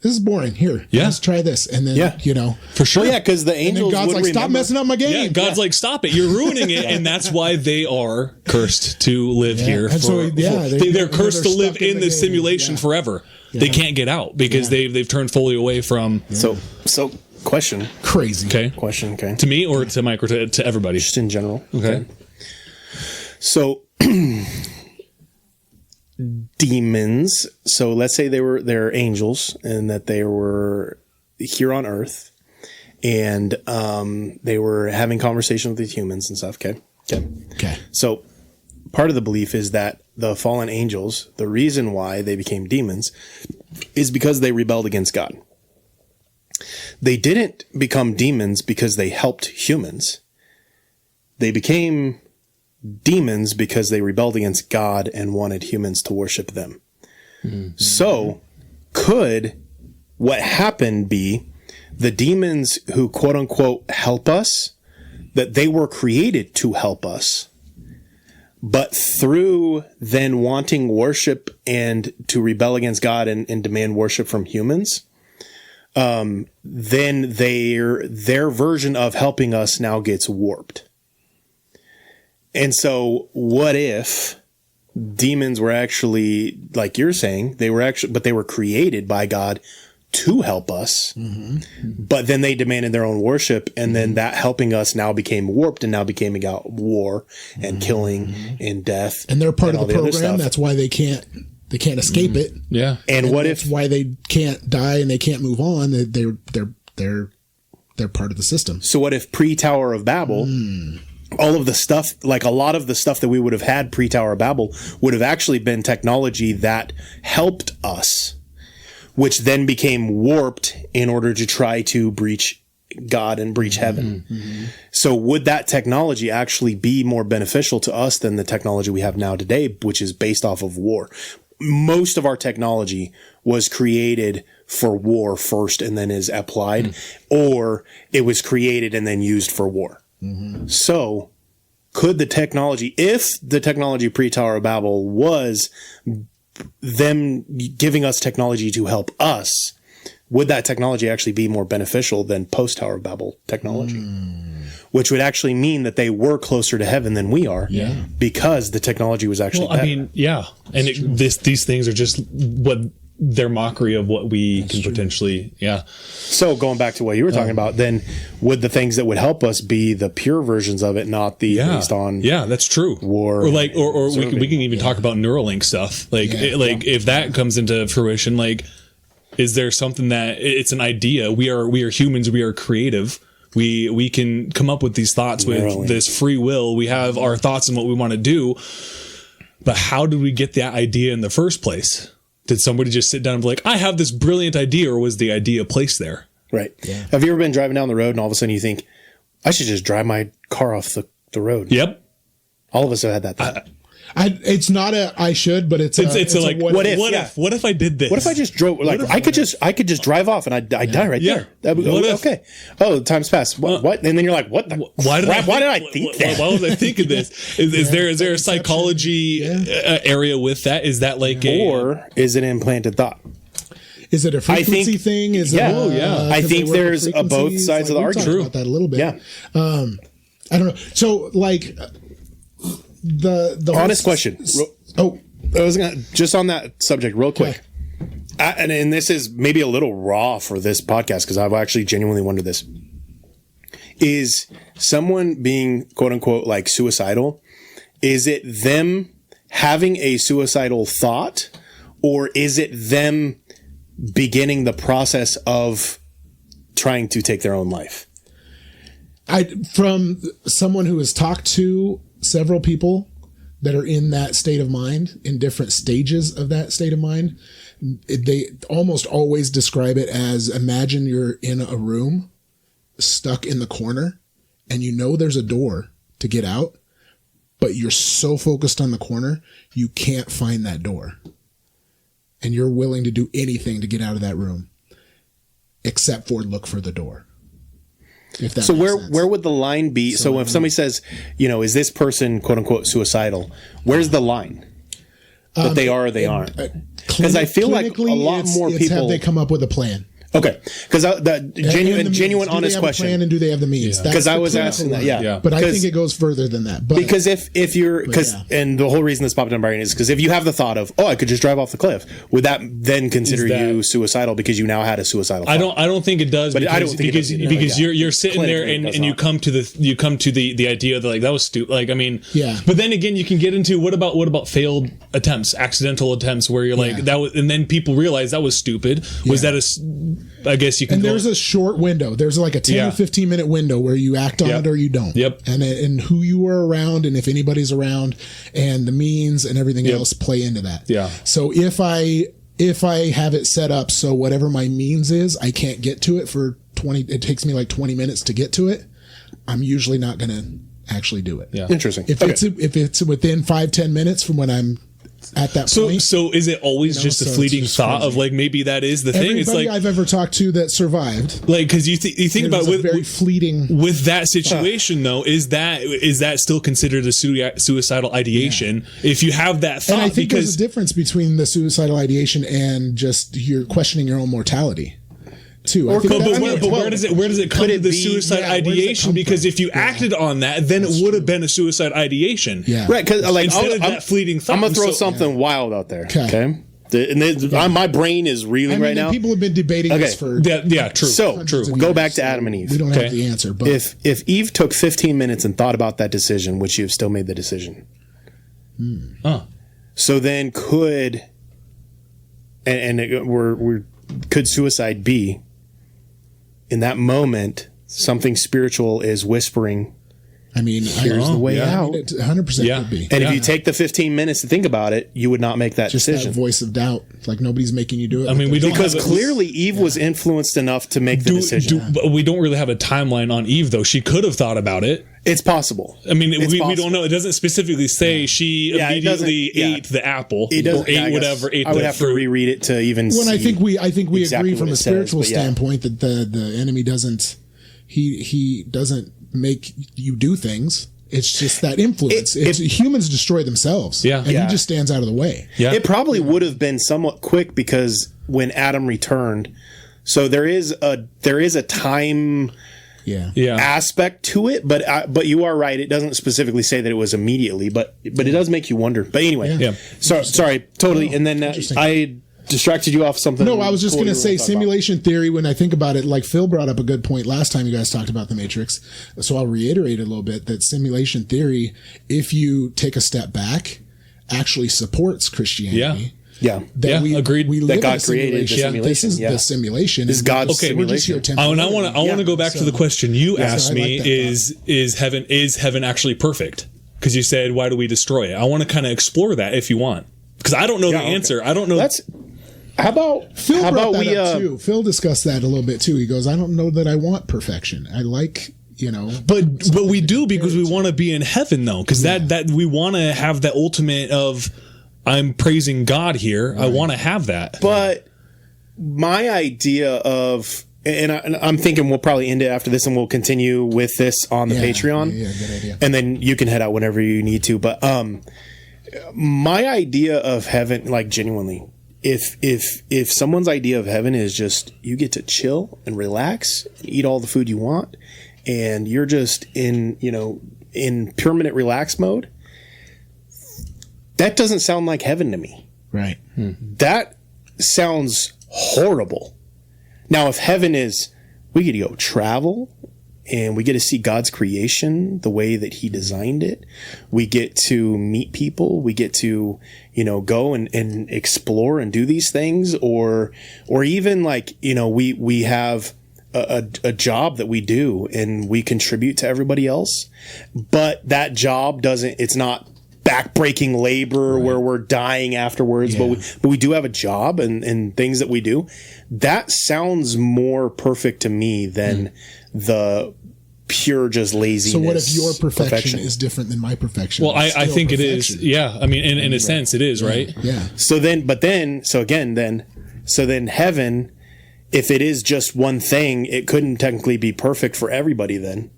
this is boring, here, let's try this, and then for sure, because the angels God's like, stop messing up my game. God's like, stop it, you're ruining it. And that's why they are cursed to live here. And they're cursed to live in this simulation forever. They can't get out because they've turned fully away from. So question. Crazy. Okay. Question. Okay. To me or to Mike or to everybody? Just in general. Okay. So demons. So let's say they're angels and that they were here on Earth, and they were having conversation with the humans and stuff. Okay. So part of the belief is that the fallen angels, the reason why they became demons, is because they rebelled against God. They didn't become demons because they helped humans. They became demons because they rebelled against God and wanted humans to worship them. Mm-hmm. So could what happened be the demons who quote unquote help us, that they were created to help us, but through then wanting worship and to rebel against God and demand worship from humans, then their version of helping us now gets warped. And so what if demons were actually, like you're saying, they were created by God to help us, but then they demanded their own worship, and then that helping us now became warped and now became about war and killing and death. And they're part of the program. That's why they can't escape it. Yeah. And what if why they can't die and they can't move on? They're part of the system. So what if pre-Tower of Babel, all of the stuff, like a lot of the stuff that we would have had pre-Tower of Babel would have actually been technology that helped us, which then became warped in order to try to breach God and breach heaven. Mm-hmm. So would that technology actually be more beneficial to us than the technology we have now today, which is based off of war? Most of our technology was created for war first and then is applied, or it was created and then used for war. Mm-hmm. So could the technology, if the technology pre-Tower of Babel was them giving us technology to help us, would that technology actually be more beneficial than post-Tower of Babel technology? Which would actually mean that they were closer to heaven than we are, because the technology was actually better. I mean, and these things are just what their mockery of what we can potentially, So going back to what you were talking about, then would the things that would help us be the pure versions of it, not the based on that's true war, or like or we can even talk about Neuralink stuff, like if that comes into fruition, like is there something that it's an idea? We are humans, we are creative. We can come up with these thoughts with this free will. We have our thoughts and what we want to do, but how did we get that idea in the first place? Did somebody just sit down and be like, I have this brilliant idea, or was the idea placed there? Right. Yeah. Have you ever been driving down the road and all of a sudden you think, I should just drive my car off the road? Yep. All of us have had that thought. It's not a I should, but it's a like what if? What if I did this? What if I just drove? Like I could just drive off and I die right there. That would, okay. Oh, time's passed. What? And then you're like, what? Why did I think that? Why was I thinking this? Is there a psychology area with that? Is that like or is it an implanted thought? Is it a frequency thing? Is it, I think there's both sides of the argument. True. About that a little bit. Yeah. I don't know. So like the honest question. I was gonna just on that subject real quick. Okay. And this is maybe a little raw for this podcast because I've actually genuinely wondered this. Is someone being quote unquote like suicidal? Is it them having a suicidal thought, or is it them beginning the process of trying to take their own life? From someone who has talked to several people that are in that state of mind, in different stages of that state of mind, they almost always describe it as, imagine you're in a room stuck in the corner and you know there's a door to get out, but you're so focused on the corner, you can't find that door. And you're willing to do anything to get out of that room except for look for the door. So where would the line be? So if somebody says, is this person quote unquote suicidal? Where's the line that they are or they aren't? Because I feel like a lot more people have they come up with a plan. Okay, because the genuine, honest question. Plan and do they have the means? Because I was asking that, yeah. But I think it goes further than that. But, because if you're, and the whole reason this popped in my brain is because if you have the thought of, I could just drive off the cliff, would that then consider you suicidal because you now had a suicidal thought? I don't think it does. But I don't think because you're sitting there and you come to the idea that like that was stupid. Like I mean, But then again, you can get into what about failed attempts, accidental attempts, where you're like that was, and then people realize that was stupid. Was that I guess you can. And there's a short window. There's like a 10 or 15 minute window where you act on it or you don't. Yep. And who you are around and if anybody's around and the means and everything else play into that. Yeah. So if I have it set up so whatever my means is, I can't get to it for 20. It takes me like 20 minutes to get to it. I'm usually not going to actually do it. Yeah. Interesting. If it's within 5-10 minutes from when I'm at that point. So is it always just a fleeting thought of like maybe that is the thing? It's like I've ever talked to that survived. Like because you think about it very fleeting with that situation though. Is that still considered a suicidal ideation if you have that thought? And I think there's a difference between the suicidal ideation and just you're questioning your own mortality. Too. But where does it come to the suicide ideation? Because if you acted on that, then it would have been a suicide ideation. Yeah. Right. Because like instead of that fleeting thought. I'm gonna throw something wild out there. Okay. And my brain is reeling right now. People have been debating this for true. So true. Go back to Adam and Eve. We don't have the answer. But if Eve took 15 minutes and thought about that decision, would she have still made the decision? So then could could suicide be? In that moment, something spiritual is whispering, here's the way out. 100% could be. And if you take the 15 minutes to think about it, you would not make that decision. That voice of doubt. Like nobody's making you do it. We don't because clearly Eve was influenced enough to make the decision. But we don't really have a timeline on Eve, though. She could have thought about it. It's possible. We don't know. It doesn't specifically say she immediately ate the apple or ate whatever. Ate I would the have fruit. to reread it to even. When I think we exactly agree from a spiritual standpoint that the enemy doesn't he doesn't make you do things. It's just that influence. Humans destroy themselves. Yeah. And he just stands out of the way. Yeah. It probably would have been somewhat quick because when Adam returned, so there is a time. Aspect to it, but you are right. It doesn't specifically say that it was immediately, but it does make you wonder. But anyway, so sorry, totally. And then I distracted you off something. No, I was just going to say simulation theory. When I think about it, like Phil brought up a good point last time you guys talked about the Matrix. So I'll reiterate a little bit that simulation theory, if you take a step back, actually supports Christianity. Agreed. We that live God created the simulation. This is the simulation. This is God's simulation. We're just here and I want to go back to the question you asked me: is heaven actually perfect? Because you said, why do we destroy it? I want to kind of explore that if you want, because I don't know the answer. I don't know. How about Phil brought that up too? Phil discussed that a little bit too. He goes, I don't know that I want perfection. I like But we do, because we want to be in heaven, though, because that we want to have that ultimate of, I'm praising God here. Right. I want to have that. But my idea of, and I'm thinking we'll probably end it after this, and we'll continue with this on the Patreon. Yeah, good idea. And then you can head out whenever you need to. But my idea of heaven, like genuinely, if someone's idea of heaven is just you get to chill and relax, and eat all the food you want, and you're just in permanent relax mode, that doesn't sound like heaven to me. Right. That sounds horrible. Now, if heaven is we get to go travel and we get to see God's creation the way that he designed it, we get to meet people, we get to, go and explore and do these things, or even we have a job that we do and we contribute to everybody else, but that job it's not backbreaking labor where we're dying afterwards, but we do have a job and things that we do. That sounds more perfect to me than the pure just laziness. So what if your perfection is different than my perfection? Well, I think it is. Yeah. I mean, in a sense it is, right? Yeah. So then heaven, if it is just one thing, it couldn't technically be perfect for everybody then.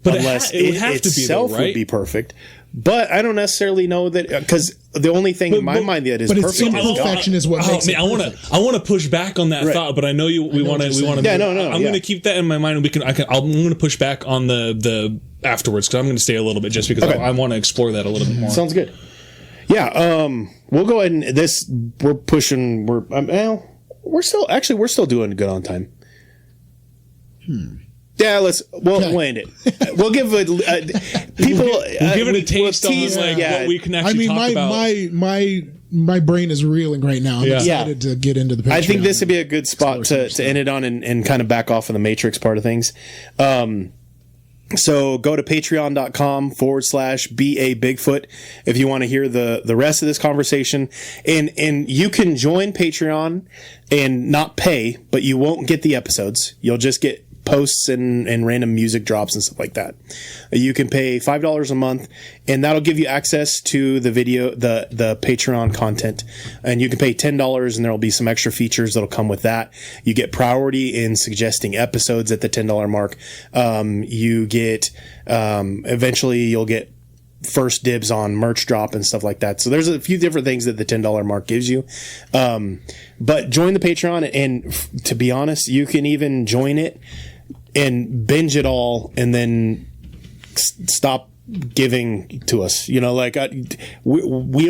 But unless it would have to be, though, right? would be perfect. But I don't necessarily know that, because the only thing in my mind that is perfect is imperfection is what makes it. I want to push back on that thought, but I know we want to. Yeah, no. I'm going to keep that in my mind, and I'm going to push back on the afterwards, because I'm going to stay a little bit just because I want to explore that a little bit more. Sounds good. Yeah. We'll go ahead and we're pushing. We're still doing good on time. Yeah, we'll end it. We'll give people. We'll give it a taste on what we can actually talk about. My brain is reeling right now. I'm excited to get into the Patreon. I think this would be a good spot to end it on and kind of back off of the Matrix part of things. So go to patreon.com/BABigfoot if you want to hear the rest of this conversation. And you can join Patreon and not pay, but you won't get the episodes. You'll just get posts and random music drops and stuff like that. You can pay $5 a month, and that'll give you access to the video, the Patreon content. And you can pay $10, and there'll be some extra features that'll come with that. You get priority in suggesting episodes at the $10 mark. You get eventually you'll get first dibs on merch drop and stuff like that. So there's a few different things that the $10 mark gives you. But join the Patreon, and to be honest, you can even join it and binge it all and then stop giving to us. We don't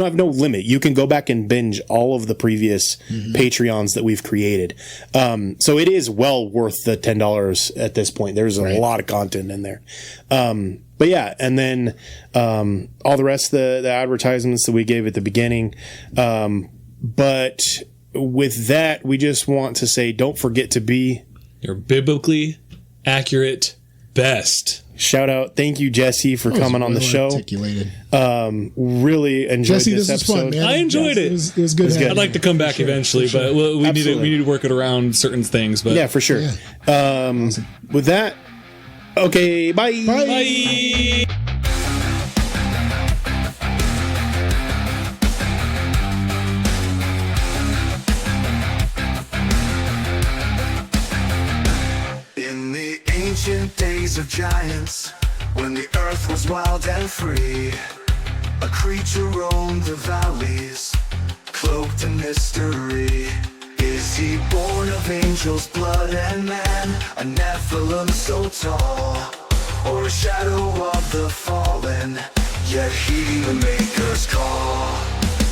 have no limit. You can go back and binge all of the previous Patreons that we've created. So it is well worth the $10 at this point. There's a lot of content in there. But yeah, and then all the rest of the advertisements that we gave at the beginning. But with that, we just want to say, don't forget to be your biblically accurate best. Shout out. Thank you, Jesse, for coming on the show. Articulated. Really enjoyed this episode. Fun, man. I enjoyed it. It was good. I'd like to come back eventually, but we need to work it around certain things. But yeah, for sure. Yeah. With that, okay, bye. Bye. Ancient days of giants, when the earth was wild and free, a creature roamed the valleys, cloaked in mystery. Is he born of angels' blood and man, a Nephilim so tall, or a shadow of the fallen, yet heeding the Maker's call?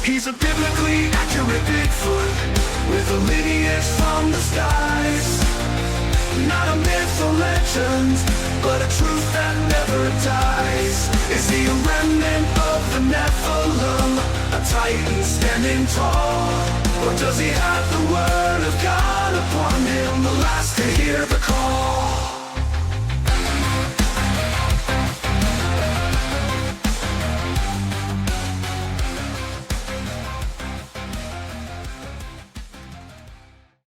He's a biblically accurate Bigfoot, with a lineage from the skies. Not a myth or legend, but a truth that never dies. Is he a remnant of the Nephilim, a titan standing tall? Or does he have the word of God upon him, the last to hear the call?